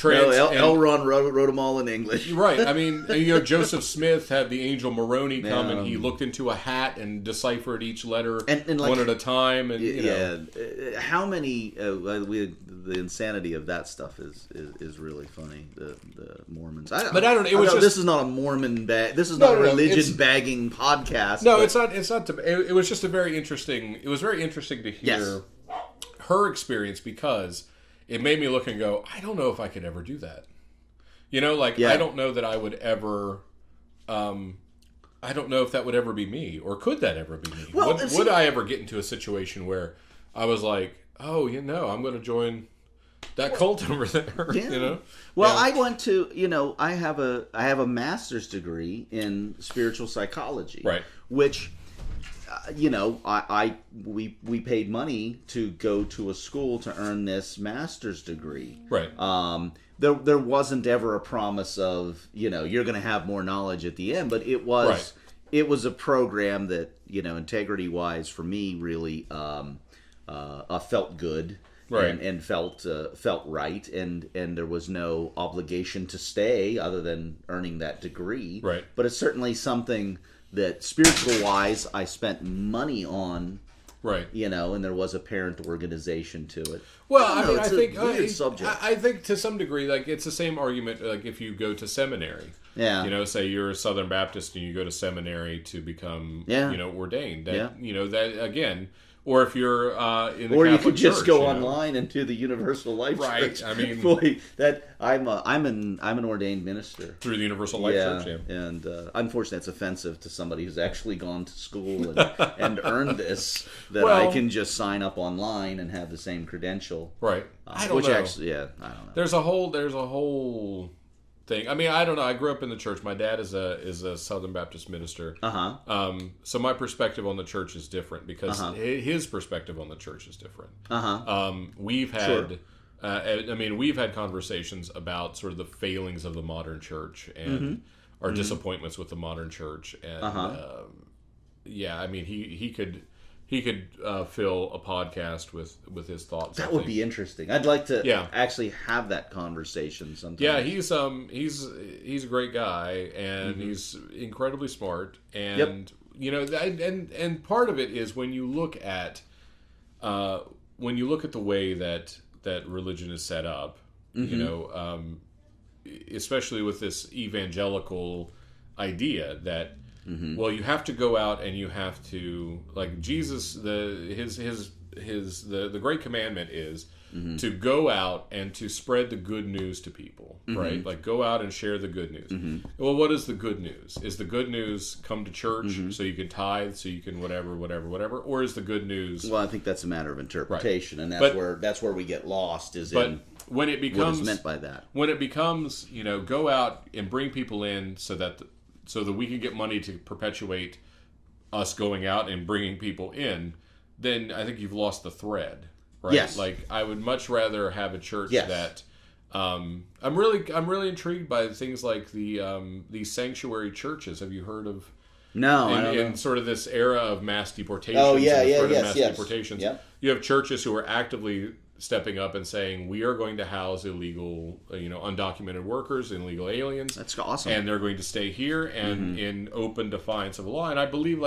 [SPEAKER 2] L. Ron wrote them all in English.
[SPEAKER 1] Right. I mean, Joseph Smith had the angel Moroni come and he looked into a hat and deciphered each letter and one at a time. And
[SPEAKER 2] how many? The insanity of that stuff is really funny. The Mormons. I don't know. This is not a Mormon This is not a religion bagging podcast.
[SPEAKER 1] No, it's not. It's not. It was just very interesting. It was very interesting to hear her experience because it made me look and go, I don't know if I could ever do that. I don't know that I would ever. I don't know if that would ever be me, or could that ever be me? Well, would I ever get into a situation where I was like, oh, I'm going to join that cult over there?
[SPEAKER 2] Yeah. Well, I went to, I have a master's degree in spiritual psychology,
[SPEAKER 1] right?
[SPEAKER 2] Which, we paid money to go to a school to earn this master's degree,
[SPEAKER 1] right?
[SPEAKER 2] There wasn't ever a promise of you're going to have more knowledge at the end, but it was a program that integrity wise for me really felt good.
[SPEAKER 1] Right.
[SPEAKER 2] And felt right, and there was no obligation to stay other than earning that degree.
[SPEAKER 1] Right.
[SPEAKER 2] But it's certainly something that spiritual wise I spent money on.
[SPEAKER 1] Right.
[SPEAKER 2] And there was a parent organization to it.
[SPEAKER 1] Well, I think
[SPEAKER 2] weird subject.
[SPEAKER 1] I think to some degree, like it's the same argument. Like if you go to seminary, say you're a Southern Baptist and you go to seminary to become, ordained. That again. Or if you're in the Catholic Church,
[SPEAKER 2] you could just go online and do the Universal Life Church.
[SPEAKER 1] I mean,
[SPEAKER 2] boy, I'm an ordained minister
[SPEAKER 1] through the Universal Life Church. Yeah,
[SPEAKER 2] and unfortunately, it's offensive to somebody who's actually gone to school and earned this. I can just sign up online and have the same credential.
[SPEAKER 1] Right. I don't know. I don't know. There's a whole thing. I mean, I don't know. I grew up in the church. My dad is a Southern Baptist minister. So my perspective on the church is different because his perspective on the church is different. We've had, we've had conversations about sort of the failings of the modern church and our disappointments with the modern church. And he could fill a podcast with his thoughts.
[SPEAKER 2] That would be interesting. I'd like to actually have that conversation sometime.
[SPEAKER 1] Yeah, he's a great guy and he's incredibly smart. And and part of it is when you look at the way that religion is set up, especially with this evangelical idea that. Well, you have to go out and you have to, like Jesus, the great commandment is to go out and to spread the good news to people, right? Like go out and share the good news. Well, what is the good news? Is the good news come to church so you can tithe, so you can whatever, or is the good news?
[SPEAKER 2] Well, I think that's a matter of interpretation, and that's where we get lost.
[SPEAKER 1] When it becomes
[SPEAKER 2] what is meant by that?
[SPEAKER 1] When it becomes, go out and bring people in so that we can get money to perpetuate us going out and bringing people in, then I think you've lost the thread, right?
[SPEAKER 2] Yes.
[SPEAKER 1] Like, I would much rather have a church that I'm really intrigued by things like these sanctuary churches. Have you heard of?
[SPEAKER 2] No, I don't know.
[SPEAKER 1] In sort of this era of mass deportations.
[SPEAKER 2] Oh, yeah,
[SPEAKER 1] and the
[SPEAKER 2] yeah,
[SPEAKER 1] threat of
[SPEAKER 2] yes,
[SPEAKER 1] mass
[SPEAKER 2] yes.
[SPEAKER 1] deportations.
[SPEAKER 2] Yep.
[SPEAKER 1] You have churches who are actively stepping up and saying, we are going to house illegal, undocumented workers, illegal aliens.
[SPEAKER 2] That's awesome.
[SPEAKER 1] And they're going to stay here and in open defiance of the law. And I believe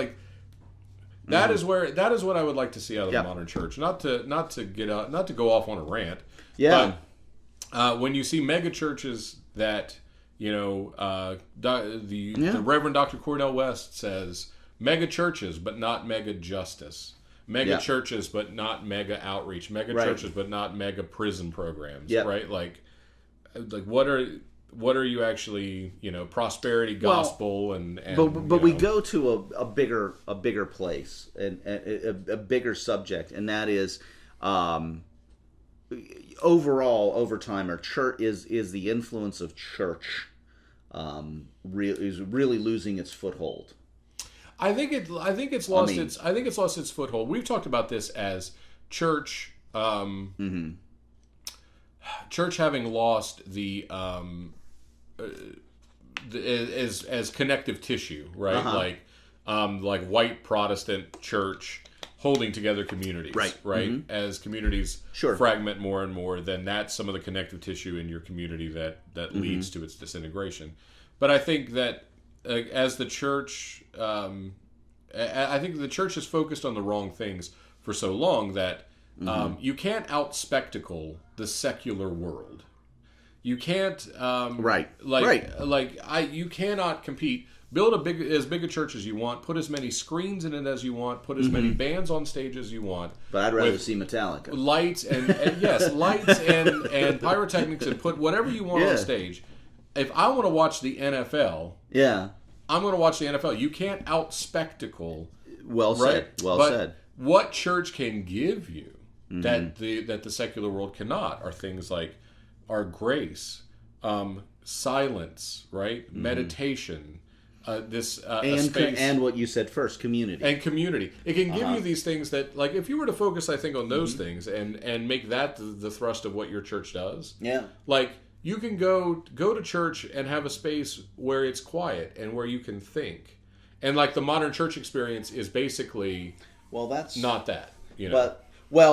[SPEAKER 1] that is what I would like to see out of the modern church. Not to go off on a rant.
[SPEAKER 2] Yeah.
[SPEAKER 1] But when you see mega churches that the Reverend Dr. Cordell West says, mega churches but not mega justice. Mega churches, but not mega outreach. Mega churches, but not mega prison programs. Right? Like what are you actually? Prosperity gospel and
[SPEAKER 2] but we go to a bigger place and a bigger subject, and that is overall over time, our church is the influence of church is really losing its foothold.
[SPEAKER 1] I think it's lost its foothold. We've talked about this as church, church having lost the as connective tissue, right? Like white Protestant church holding together communities, right? Mm-hmm. As communities fragment more and more, then that's some of the connective tissue in your community that leads to its disintegration. But I think that as the church, I think the church has focused on the wrong things for so long that you can't out-spectacle the secular world. You can't, you cannot compete. Build as big a church as you want. Put as many screens in it as you want. Put as many bands on stage as you want.
[SPEAKER 2] But I'd rather see Metallica.
[SPEAKER 1] Lights lights and pyrotechnics, and put whatever you want on stage. If I want to watch the NFL, I'm going to watch the NFL. You can't out-spectacle.
[SPEAKER 2] Well said. Well said.
[SPEAKER 1] What church can give you that the secular world cannot are things like our grace, silence, right? Meditation,
[SPEAKER 2] and what you said first, community.
[SPEAKER 1] And community. It can give you these things that, like, if you were to focus, I think, on those things and make that the thrust of what your church does. Yeah. Like, you can go to church and have a space where it's quiet and where you can think. And, like, the modern church experience is basically not that.
[SPEAKER 2] But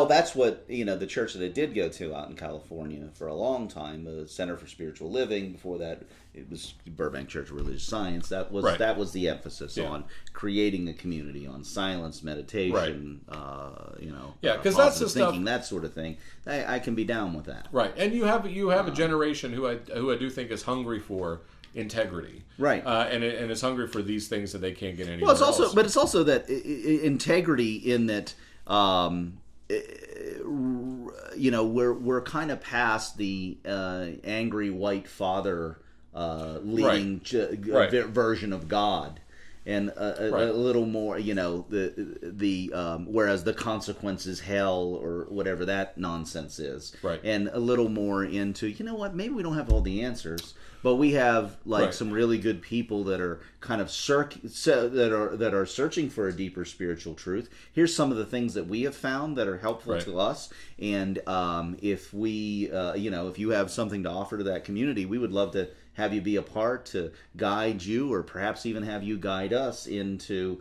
[SPEAKER 2] that's what the church that I did go to out in California for a long time, the Center for Spiritual Living. Before that, it was Burbank Church of Religious Science. That was the emphasis on creating a community, on silence, meditation,
[SPEAKER 1] because that's the
[SPEAKER 2] thinking,
[SPEAKER 1] stuff,
[SPEAKER 2] that sort of thing. I can be down with that.
[SPEAKER 1] Right, and you have a generation who I do think is hungry for integrity, right, and is hungry for these things that they can't get anywhere else.
[SPEAKER 2] But it's also that integrity in that. We're kind of past the angry white father leading version of God, and a little more, whereas the consequence is hell or whatever that nonsense is, right? And a little more into, maybe we don't have all the answers, but we have some really good people that are kind of that are searching for a deeper spiritual truth. Here's some of the things that we have found that are helpful to us, and if we, if you have something to offer to that community, we would love to have you be a part, to guide you, or perhaps even have you guide us into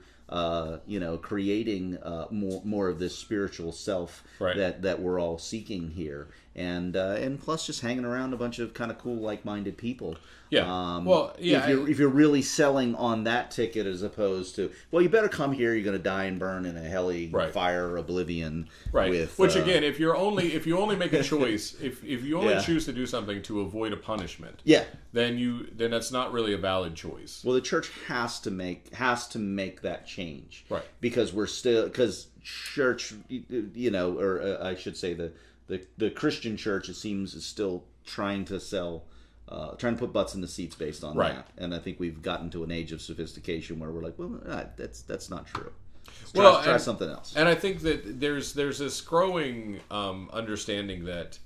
[SPEAKER 2] creating more of this spiritual self that we're all seeking here, and plus just hanging around a bunch of kind of cool, like-minded people. If you're really selling on that ticket as opposed to, well, you better come here, you're going to die and burn in a helly fire oblivion. Right.
[SPEAKER 1] Which again, if you only make a choice, if you only choose to do something to avoid a punishment, then that's not really a valid choice.
[SPEAKER 2] Well, the church has to make that change, right? Because church, or I should say the Christian church, it seems, is still trying to put butts in the seats based on that. And I think we've gotten to an age of sophistication where we're like, well, that's not true. Try something else.
[SPEAKER 1] And I think that there's this growing understanding that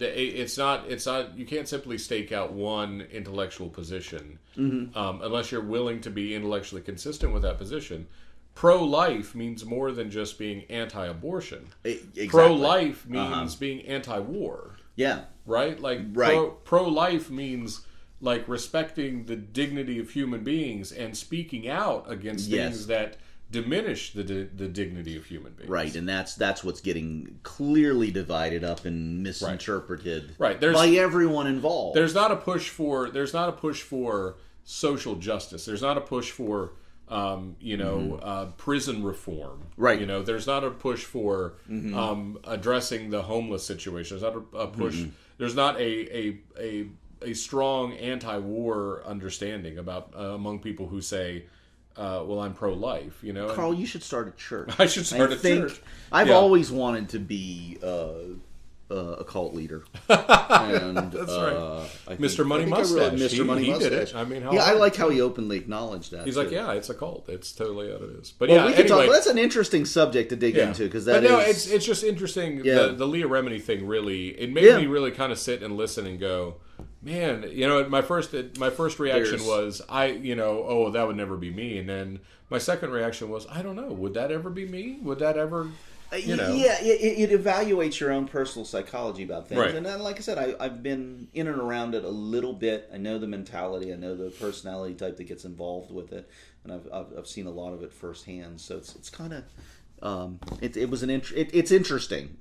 [SPEAKER 1] it's not you can't simply stake out one intellectual position unless you're willing to be intellectually consistent with that position. Pro-life means more than just being anti-abortion. Exactly. Pro-life means being anti-war.
[SPEAKER 2] Yeah.
[SPEAKER 1] right? Like
[SPEAKER 2] Right.
[SPEAKER 1] pro-life means like respecting the dignity of human beings and speaking out against things that diminish the dignity of human beings.
[SPEAKER 2] Right, and that's what's getting clearly divided up and misinterpreted by everyone involved.
[SPEAKER 1] There's not a push for social justice. There's not a push for prison reform.
[SPEAKER 2] Right.
[SPEAKER 1] You know, there's not a push for addressing the homeless situation. There's not a push. There's not a strong anti-war understanding about among people who say, well, I'm pro-life, you know.
[SPEAKER 2] Carl, you should start a church.
[SPEAKER 1] I should start a church.
[SPEAKER 2] I've always wanted to be a cult leader. And,
[SPEAKER 1] that's right. Mr. Money Mustache.
[SPEAKER 2] Mr. Money Mustache.
[SPEAKER 1] Did it. I mean,
[SPEAKER 2] I like how he openly acknowledged that.
[SPEAKER 1] He's like, yeah, it's a cult. It's totally what it is. But
[SPEAKER 2] we could talk. That's an interesting subject to dig into because
[SPEAKER 1] it's just interesting. Yeah. The Leah Remini thing it made me really kind of sit and listen and go, man, you know, my first reaction was that would never be me, and then my second reaction was, I don't know, would that ever be me? Would that ever?
[SPEAKER 2] Yeah, it evaluates your own personal psychology about things.
[SPEAKER 1] Right.
[SPEAKER 2] And like I said, I've been in and around it a little bit. I know the mentality. I know the personality type that gets involved with it. And I've seen a lot of it firsthand. So it's kind of... it's interesting.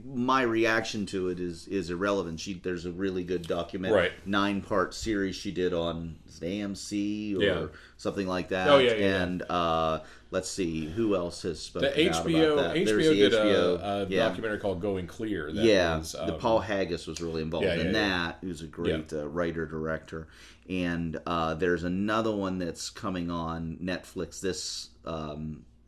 [SPEAKER 2] My reaction to it is irrelevant. There's a really good documentary, 9-part series she did on AMC or something like that.
[SPEAKER 1] Oh yeah.
[SPEAKER 2] And let's see who else has spoken
[SPEAKER 1] the
[SPEAKER 2] out
[SPEAKER 1] HBO,
[SPEAKER 2] about that.
[SPEAKER 1] HBO did a documentary called Going Clear.
[SPEAKER 2] The Paul Haggis was really involved in that. He was a great writer director. And there's another one that's coming on Netflix this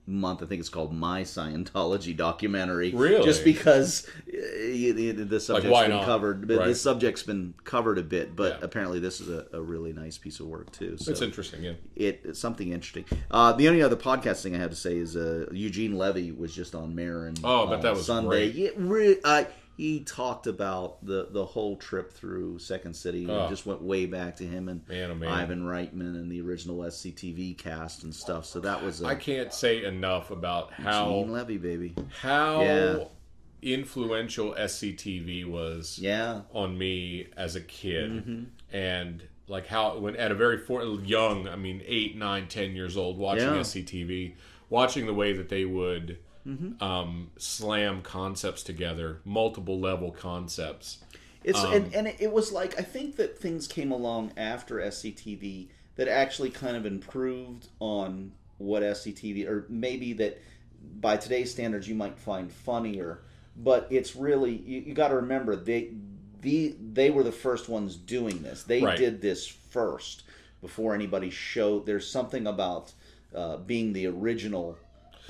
[SPEAKER 2] month. I think it's called My Scientology Documentary.
[SPEAKER 1] Really?
[SPEAKER 2] Just because the subject's been covered. But the subject's been covered a bit, but apparently this is a really nice piece of work too. So
[SPEAKER 1] it's interesting, yeah.
[SPEAKER 2] It's something interesting. The only other podcast thing I have to say is Eugene Levy was just on Marin
[SPEAKER 1] but that was
[SPEAKER 2] Sunday.
[SPEAKER 1] Great.
[SPEAKER 2] He talked about the whole trip through Second City. It just went way back to him and Ivan Reitman and the original SCTV cast and stuff. So that was...
[SPEAKER 1] I can't say enough about how...
[SPEAKER 2] Gene Levy, baby.
[SPEAKER 1] How influential SCTV was on me as a kid.
[SPEAKER 2] Mm-hmm.
[SPEAKER 1] And like how, when at a very young, 8, 9, 10 years old, watching SCTV, watching the way that they would... slam concepts together, multiple level concepts.
[SPEAKER 2] And it was like, I think that things came along after SCTV that actually kind of improved on what SCTV, or maybe that by today's standards you might find funnier, but it's really, you got to remember they were the first ones doing this. They did this first before anybody showed. There's something about being the original.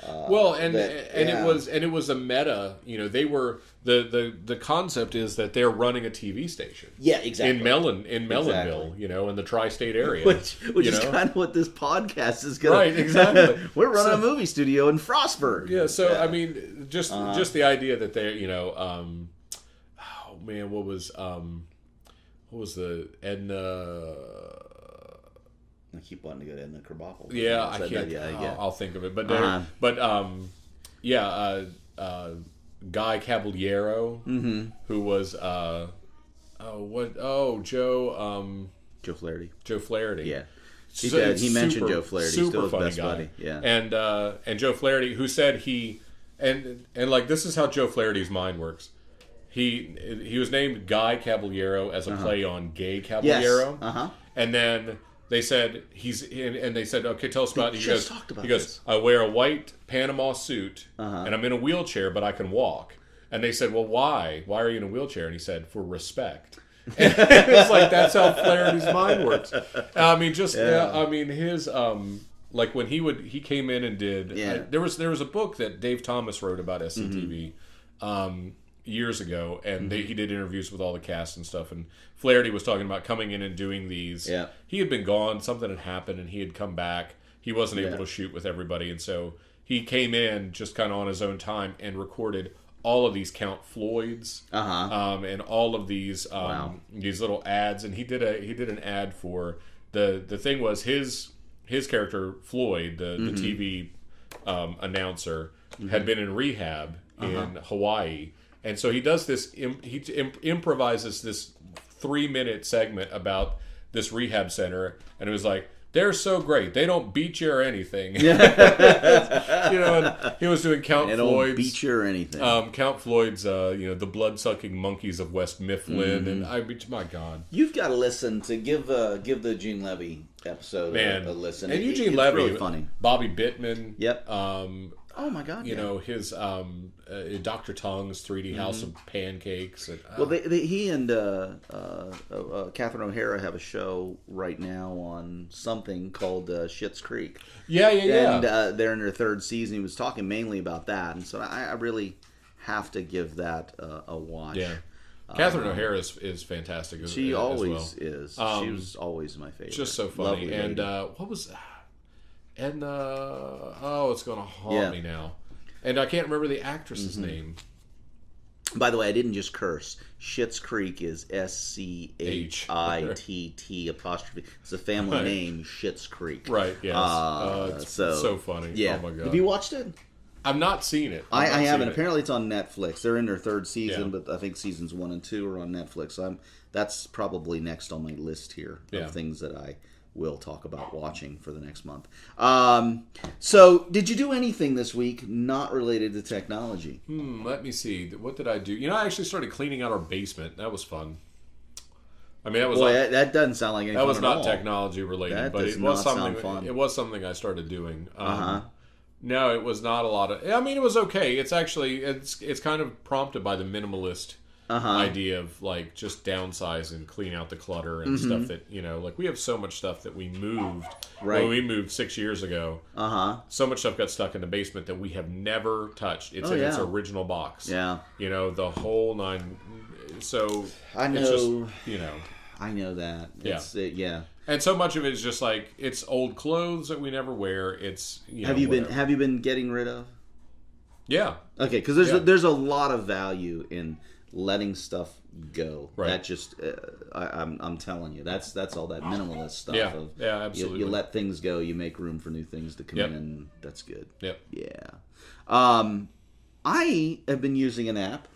[SPEAKER 1] It was a meta. You know, they were the concept is that they're running a TV station.
[SPEAKER 2] Yeah, exactly.
[SPEAKER 1] In Melonville, you know, in the tri-state area,
[SPEAKER 2] which is kind of what this podcast is going.
[SPEAKER 1] Right, exactly.
[SPEAKER 2] We're running a movie studio in Frostburg.
[SPEAKER 1] Yeah, so just the idea that they, what was the Edna?
[SPEAKER 2] I keep wanting to go to Edna Krabappel.
[SPEAKER 1] Yeah, I can't. I'll think of it. But Guy Caballero, who was
[SPEAKER 2] Joe Flaherty.
[SPEAKER 1] Joe Flaherty.
[SPEAKER 2] Yeah, he mentioned Joe Flaherty. He's still his best buddy. Yeah,
[SPEAKER 1] and Joe Flaherty, who said and like this is how Joe Flaherty's mind works. He was named Guy Caballero as a play on Gay Caballero.
[SPEAKER 2] Yes.
[SPEAKER 1] And then they said they said, okay, tell us about it. He goes, I wear a white Panama suit and I'm in a wheelchair, but I can walk. And they said, well, why? Why are you in a wheelchair? And he said, for respect. And it's like, that's how Flaherty's mind works. His like when he came in and did. There was a book that Dave Thomas wrote about SCTV. Years ago, and he did interviews with all the cast and stuff, and Flaherty was talking about coming in and doing these.
[SPEAKER 2] Yeah.
[SPEAKER 1] He had been gone, something had happened, and he had come back. He wasn't able to shoot with everybody, and so he came in just kind of on his own time and recorded all of these Count Floyds, and all of these these little ads, and he did an ad for the thing was his character Floyd, the TV announcer, had been in rehab in Hawaii. And so he does this. Improvises this 3-minute segment about this rehab center, and it was like, they're so great. They don't beat you or anything. And he was doing Count
[SPEAKER 2] they
[SPEAKER 1] Floyd's.
[SPEAKER 2] Don't beat you or anything.
[SPEAKER 1] Count Floyd's, the blood-sucking monkeys of West Mifflin, and my God,
[SPEAKER 2] you've got to listen to give the Eugene Levy episode a listen.
[SPEAKER 1] And Eugene Levy,
[SPEAKER 2] really funny.
[SPEAKER 1] Bobby Bittman.
[SPEAKER 2] Yep. Oh my God!
[SPEAKER 1] His Dr. Tong's 3D House of Pancakes. And,
[SPEAKER 2] well, he and Catherine O'Hara have a show right now on something called Schitt's Creek.
[SPEAKER 1] Yeah.
[SPEAKER 2] And they're in their 3rd season. He was talking mainly about that, and so I really have to give that a watch.
[SPEAKER 1] Yeah. Catherine O'Hara is fantastic.
[SPEAKER 2] She always
[SPEAKER 1] well.
[SPEAKER 2] is. She was always my favorite.
[SPEAKER 1] Just so funny.
[SPEAKER 2] Lovely
[SPEAKER 1] and
[SPEAKER 2] lady.
[SPEAKER 1] What was? And it's going to haunt me now. And I can't remember the actress's name.
[SPEAKER 2] By the way, I didn't just curse. Schitt's Creek is SCHITT apostrophe. It's a family name, Schitt's Creek.
[SPEAKER 1] Right. Yes. It's so funny.
[SPEAKER 2] Yeah.
[SPEAKER 1] Oh my God.
[SPEAKER 2] Have you watched it?
[SPEAKER 1] I've not seen it.
[SPEAKER 2] I haven't. Apparently, it's on Netflix. They're in their 3rd season,
[SPEAKER 1] Yeah.
[SPEAKER 2] but I think seasons 1 and 2 are on Netflix. That's probably next on my list here of things that I will talk about watching for the next month. So, did you do anything this week not related to technology?
[SPEAKER 1] Let me see. What did I do? I actually started cleaning out our basement. That was fun. I mean, that was
[SPEAKER 2] that doesn't sound like any
[SPEAKER 1] that
[SPEAKER 2] fun
[SPEAKER 1] was
[SPEAKER 2] at
[SPEAKER 1] not
[SPEAKER 2] all.
[SPEAKER 1] technology related,
[SPEAKER 2] That
[SPEAKER 1] but
[SPEAKER 2] does
[SPEAKER 1] it
[SPEAKER 2] not
[SPEAKER 1] was something.
[SPEAKER 2] sound fun.
[SPEAKER 1] It was something I started doing. No, it was not a lot of. I mean, it was okay. It's actually it's kind of prompted by the minimalist idea of like just downsize and clean out the clutter and stuff that like we have so much stuff that we moved when we moved 6 years ago. So much stuff got stuck in the basement that we have never touched. It's in its original box.
[SPEAKER 2] Yeah,
[SPEAKER 1] the whole 9. So
[SPEAKER 2] I know.
[SPEAKER 1] It's just,
[SPEAKER 2] I know that.
[SPEAKER 1] Yeah. And so much of it is just like it's old clothes that we never wear. It's
[SPEAKER 2] have you been getting rid of?
[SPEAKER 1] Yeah.
[SPEAKER 2] Okay, because there's a lot of value in letting stuff go.
[SPEAKER 1] Right.
[SPEAKER 2] That just I'm telling you, that's all that minimalist stuff.
[SPEAKER 1] Yeah. Absolutely.
[SPEAKER 2] You let things go. You make room for new things to come
[SPEAKER 1] Yep.
[SPEAKER 2] in, and that's good.
[SPEAKER 1] Yep.
[SPEAKER 2] Yeah. I have been using an app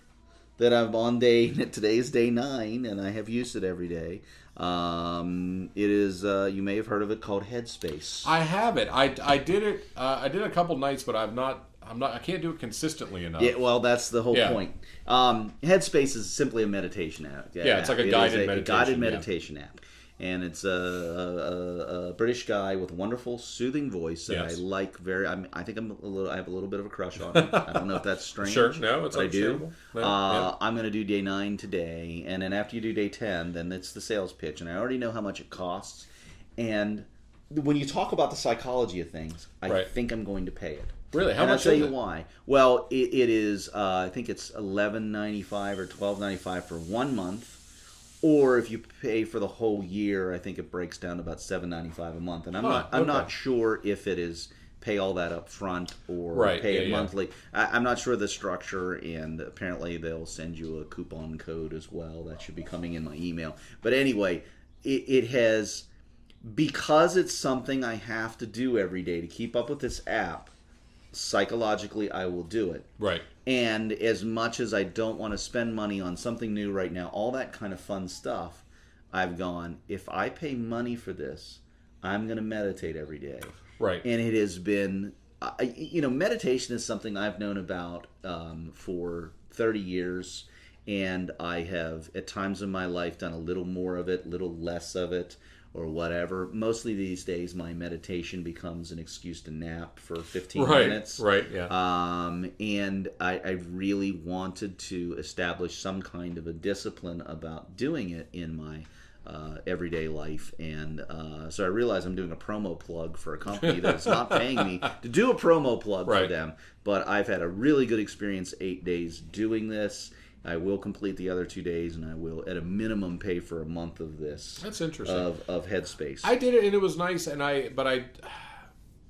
[SPEAKER 2] that I'm on today's day 9, and I have used it every day. It is you may have heard of it, called Headspace.
[SPEAKER 1] I have it. I did it. I did a couple nights, but I'm not. I can't do it consistently enough.
[SPEAKER 2] Yeah, well, that's the whole point. Headspace is simply a meditation app.
[SPEAKER 1] Yeah, it's like a guided meditation.
[SPEAKER 2] Guided meditation app, and it's a British guy with a wonderful, soothing voice that I like very. I think I have a little bit of a crush on him. I don't know if that's strange.
[SPEAKER 1] Sure, no, it's
[SPEAKER 2] understandable.
[SPEAKER 1] I do.
[SPEAKER 2] I'm going to do day 9 today, and then after you do day 10, then it's the sales pitch, and I already know how much it costs. And when you talk about the psychology of things, I think I'm going to pay it.
[SPEAKER 1] Really? How
[SPEAKER 2] and
[SPEAKER 1] much
[SPEAKER 2] I'll tell
[SPEAKER 1] is
[SPEAKER 2] you
[SPEAKER 1] it?
[SPEAKER 2] why. Well, it is. I think it's $11.95 or $12.95 for 1 month, or if you pay for the whole year, I think it breaks down to about $7.95 a month. And I'm not sure if it is pay all that up front or pay it monthly. I'm not sure the structure, and apparently they'll send you a coupon code as well. That should be coming in my email. But anyway, it has, because it's something I have to do every day to keep up with this app. Psychologically, I will do it.
[SPEAKER 1] Right.
[SPEAKER 2] And as much as I don't want to spend money on something new right now, all that kind of fun stuff, I've gone, if I pay money for this, I'm going to meditate every day.
[SPEAKER 1] Right.
[SPEAKER 2] And it has been, meditation is something I've known about for 30 years. And I have, at times in my life, done a little more of it, a little less of it, or whatever. Mostly these days, my meditation becomes an excuse to nap for 15 minutes.
[SPEAKER 1] Right, yeah.
[SPEAKER 2] And I really wanted to establish some kind of a discipline about doing it in my everyday life. And so I realize I'm doing a promo plug for a company that's not paying me to do a promo plug for them. But I've had a really good experience 8 days doing this. I will complete the other 2 days, and I will, at a minimum, pay for a month of this.
[SPEAKER 1] That's interesting.
[SPEAKER 2] Of Headspace.
[SPEAKER 1] I did it, and it was nice. And I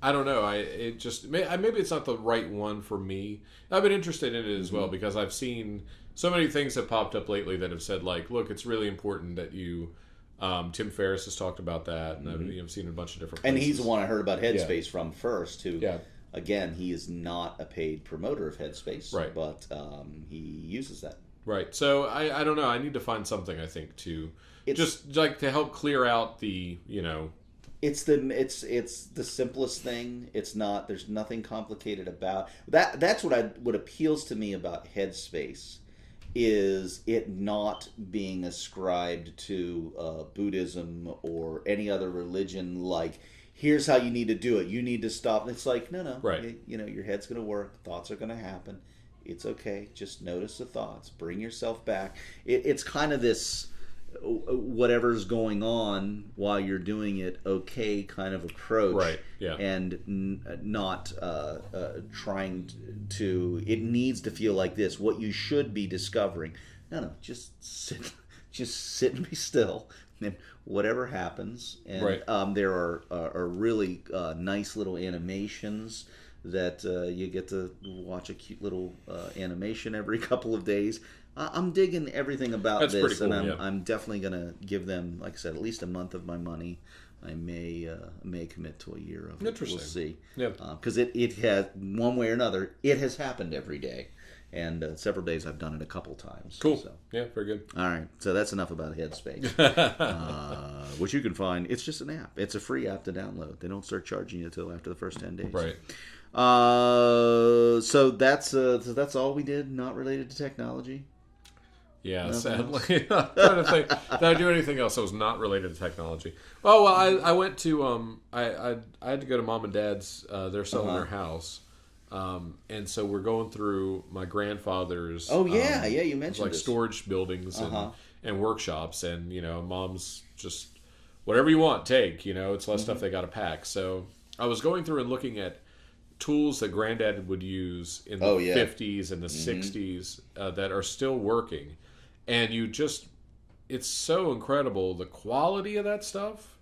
[SPEAKER 1] don't know. Maybe it's not the right one for me. I've been interested in it as well because I've seen so many things have popped up lately that have said like, look, it's really important that you. Tim Ferriss has talked about that, and I've seen a bunch of different places.
[SPEAKER 2] And he's the one I heard about Headspace from first, who again, he is not a paid promoter of Headspace,
[SPEAKER 1] Right.
[SPEAKER 2] but he uses that.
[SPEAKER 1] Right. So I don't know. I need to find something, I think, to just like to help clear out the,
[SPEAKER 2] It's the simplest thing. It's not. There's nothing complicated about that. That's what appeals to me about Headspace, is it not being ascribed to Buddhism or any other religion. Like, here's how you need to do it. You need to stop. It's like, no.
[SPEAKER 1] Right.
[SPEAKER 2] Your head's going to work. Thoughts are going to happen. It's okay. Just notice the thoughts. Bring yourself back. It's kind of this whatever's going on while you're doing it, okay, kind of approach,
[SPEAKER 1] right? Yeah,
[SPEAKER 2] and not trying to. It needs to feel like this. What you should be discovering. No, just sit and be still, and whatever happens. And
[SPEAKER 1] right.
[SPEAKER 2] There are really nice little animations that you get to watch a cute little animation every couple of days. I'm digging everything about
[SPEAKER 1] That's
[SPEAKER 2] this,
[SPEAKER 1] pretty cool,
[SPEAKER 2] and I'm definitely going to give them, like I said, at least a month of my money. I may commit to a year of it.
[SPEAKER 1] Interesting.
[SPEAKER 2] We'll see.
[SPEAKER 1] Yeah.
[SPEAKER 2] Because it has, one way or another, it has happened every day. And several days I've done it a couple times.
[SPEAKER 1] Cool.
[SPEAKER 2] So.
[SPEAKER 1] Yeah, very good.
[SPEAKER 2] All right. So that's enough about Headspace. Which you can find. It's just an app. It's a free app to download. They don't start charging you until after the first 10 days.
[SPEAKER 1] Right.
[SPEAKER 2] So that's all we did, not related to technology.
[SPEAKER 1] Yeah,
[SPEAKER 2] Nothing
[SPEAKER 1] sadly. I'm trying to think. Did I do anything else that was not related to technology? Oh, well, I went to, I had to go to Mom and Dad's, they're selling their house. And so we're going through my grandfather's.
[SPEAKER 2] Oh, yeah, you mentioned
[SPEAKER 1] like
[SPEAKER 2] this.
[SPEAKER 1] storage buildings and workshops. And, Mom's just, whatever you want, take. It's less stuff they got to pack. So I was going through and looking at tools that Granddad would use in the 50s and the 60s that are still working. And it's so incredible, the quality of that stuff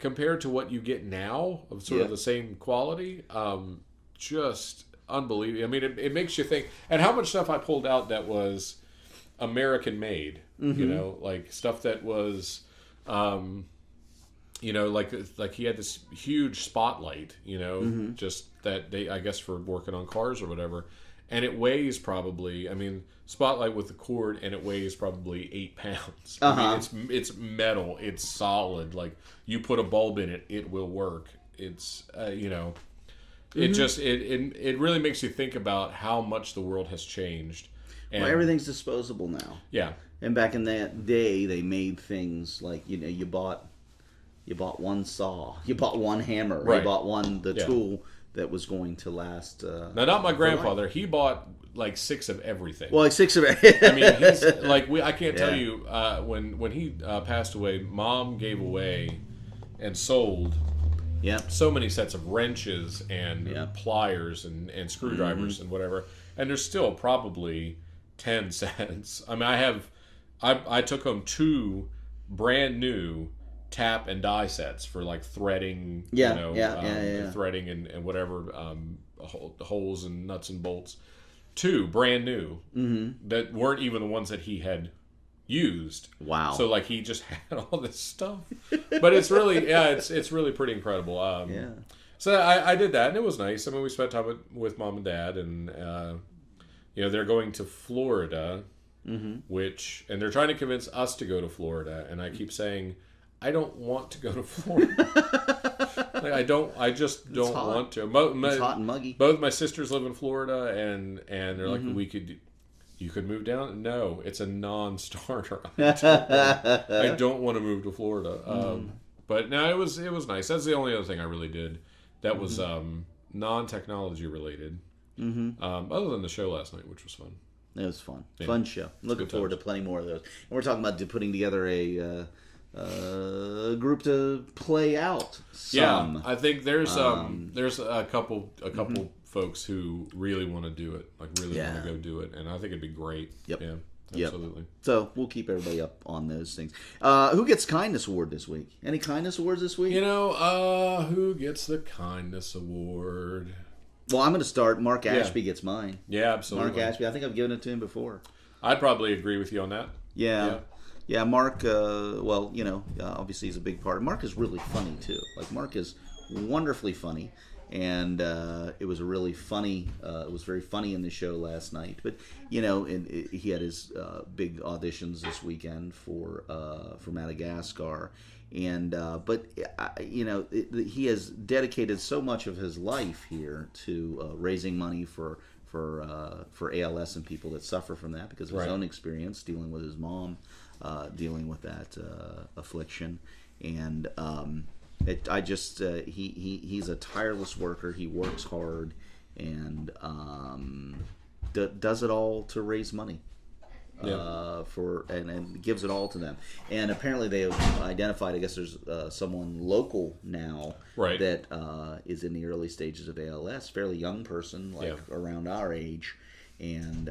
[SPEAKER 1] compared to what you get now of sort of the same quality. Just unbelievable. I mean, it makes you think. And how much stuff I pulled out that was American made, like stuff that was, like he had this huge spotlight, just that they, I guess, for working on cars or whatever. And it weighs probably, spotlight with the cord, and it weighs probably 8 pounds. It's metal. It's solid. Like, you put a bulb in it, it will work. It's, it just, it really makes you think about how much the world has changed. And,
[SPEAKER 2] well, everything's disposable now.
[SPEAKER 1] Yeah.
[SPEAKER 2] And back in that day, they made things like, you bought one saw, you bought one hammer,
[SPEAKER 1] right.
[SPEAKER 2] You bought the tool that was going to last.
[SPEAKER 1] Now, not my grandfather. He bought like 6 of everything.
[SPEAKER 2] Well, like 6 of everything.
[SPEAKER 1] He's like, I can't tell you when he passed away. Mom gave away and sold so many sets of wrenches and pliers and screwdrivers and whatever. And there's still probably 10 sets. I took home 2 brand new tap and die sets for like threading, threading and whatever, holes and nuts and bolts. 2 brand new that weren't even the ones that he had used.
[SPEAKER 2] Wow!
[SPEAKER 1] So like he just had all this stuff, but it's really it's really pretty incredible. So I did that, and it was nice. We spent time with Mom and Dad, and they're going to Florida, and they're trying to convince us to go to Florida, and I keep saying, I don't want to go to Florida. I just don't want to.
[SPEAKER 2] It's hot and muggy.
[SPEAKER 1] Both my sisters live in Florida, and they're like, you could move down. No, it's a non-starter. I don't want to move to Florida. But no, it was nice. That's the only other thing I really did that was non-technology related. Other than the show last night, which was fun.
[SPEAKER 2] It was fun. Yeah. Fun show. Looking forward to plenty more of those. And we're talking about putting together a group to play out some.
[SPEAKER 1] Yeah, I think there's a couple folks who really want to do it, like really want to go do it, and I think it'd be great.
[SPEAKER 2] Yep.
[SPEAKER 1] Yeah, absolutely.
[SPEAKER 2] Yep. So we'll keep everybody up on those things. Who gets Kindness Award this week? Any Kindness Awards this week?
[SPEAKER 1] Who gets the Kindness Award?
[SPEAKER 2] Well, I'm going to start. Mark Ashby gets mine.
[SPEAKER 1] Yeah, absolutely.
[SPEAKER 2] Mark Ashby. I think I've given it to him before.
[SPEAKER 1] I'd probably agree with you on that.
[SPEAKER 2] Yeah, Mark, obviously he's a big part. Mark is really funny, too. Like, Mark is wonderfully funny. and it was a really funny. It was very funny in the show last night. But he had his big auditions this weekend for Madagascar, and he has dedicated so much of his life here to raising money for ALS and people that suffer from that because of his own experience dealing with his mom, dealing with that affliction, and he's a tireless worker. He works hard and does it all to raise money. And gives it all to them. And apparently they have identified, I guess there's someone local now that is in the early stages of ALS, fairly young person, around our age, and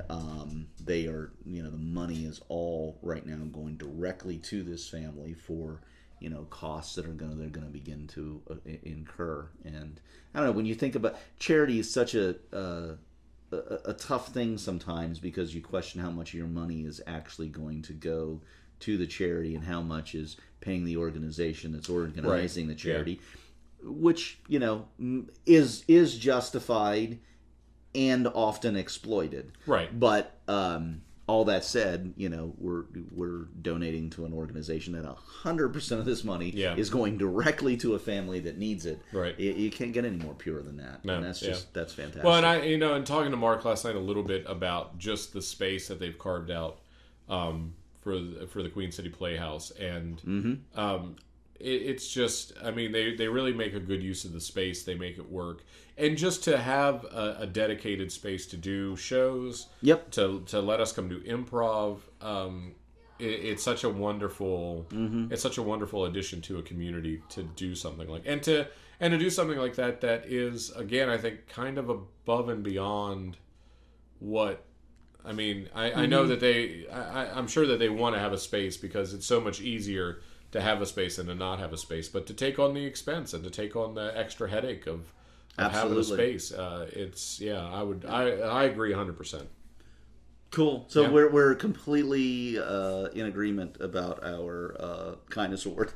[SPEAKER 2] they are, the money is all right now going directly to this family for costs that they're going to begin to incur. And I don't know, when you think about charity, is such a tough thing sometimes because you question how much of your money is actually going to go to the charity and how much is paying the organization that's organizing the charity, which is justified and often exploited. Right. But all that said, we're donating to an organization that 100% of this money is going directly to a family that needs it. Right. You can't get any more pure than that. No, and that's fantastic.
[SPEAKER 1] Well, and and talking to Mark last night a little bit about just the space that they've carved out for the Queen City Playhouse, and it's just, they really make a good use of the space. They make it work. And just to have a dedicated space to do shows, to let us come do improv, it's such a wonderful addition to a community to do something like and to do something like that is, again, I think kind of above and beyond what I know that I'm sure that they want to have a space because it's so much easier to have a space than to not have a space, but to take on the expense and to take on the extra headache of having a space, I agree 100%.
[SPEAKER 2] Cool. So we're completely in agreement about our kindness award.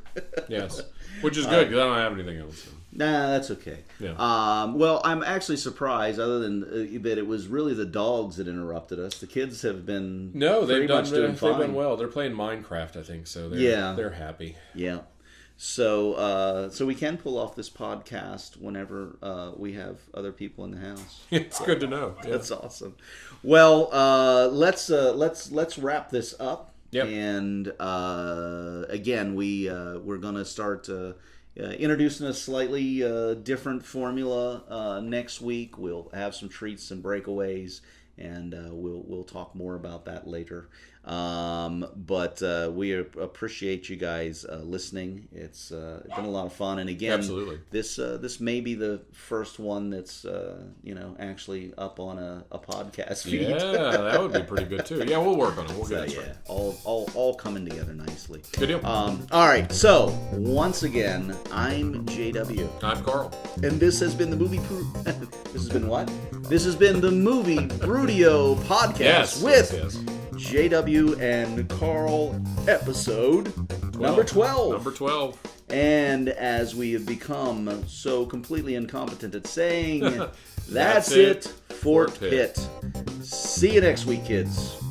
[SPEAKER 1] Yes, which is good because I don't have anything else. So.
[SPEAKER 2] Nah, that's okay. Yeah. Well, I'm actually surprised, other than that it was really the dogs that interrupted us. The kids have been
[SPEAKER 1] they've done well. They're playing Minecraft, I think, so they're happy. Yeah.
[SPEAKER 2] So we can pull off this podcast whenever we have other people in the house.
[SPEAKER 1] It's good to know. Yeah.
[SPEAKER 2] That's awesome. Well, let's wrap this up. Yep. And again, we're gonna start introducing a slightly different formula next week. We'll have some treats and breakaways, and we'll talk more about that later. But we appreciate you guys listening. It's been a lot of fun, and again, absolutely, this may be the first one that's actually up on a podcast feed.
[SPEAKER 1] Yeah, that would be pretty good too. Yeah, we'll work on it. We'll get it.
[SPEAKER 2] All coming together nicely.
[SPEAKER 1] Good deal.
[SPEAKER 2] All right. So once again, I'm JW.
[SPEAKER 1] I'm Karl.
[SPEAKER 2] And this has been the movie. This has been what? This has been the movie Brewdio podcast with JW and Karl, episode number 12.
[SPEAKER 1] Number 12.
[SPEAKER 2] And as we have become so completely incompetent at saying, that's it, Fort Pitt. See you next week, kids.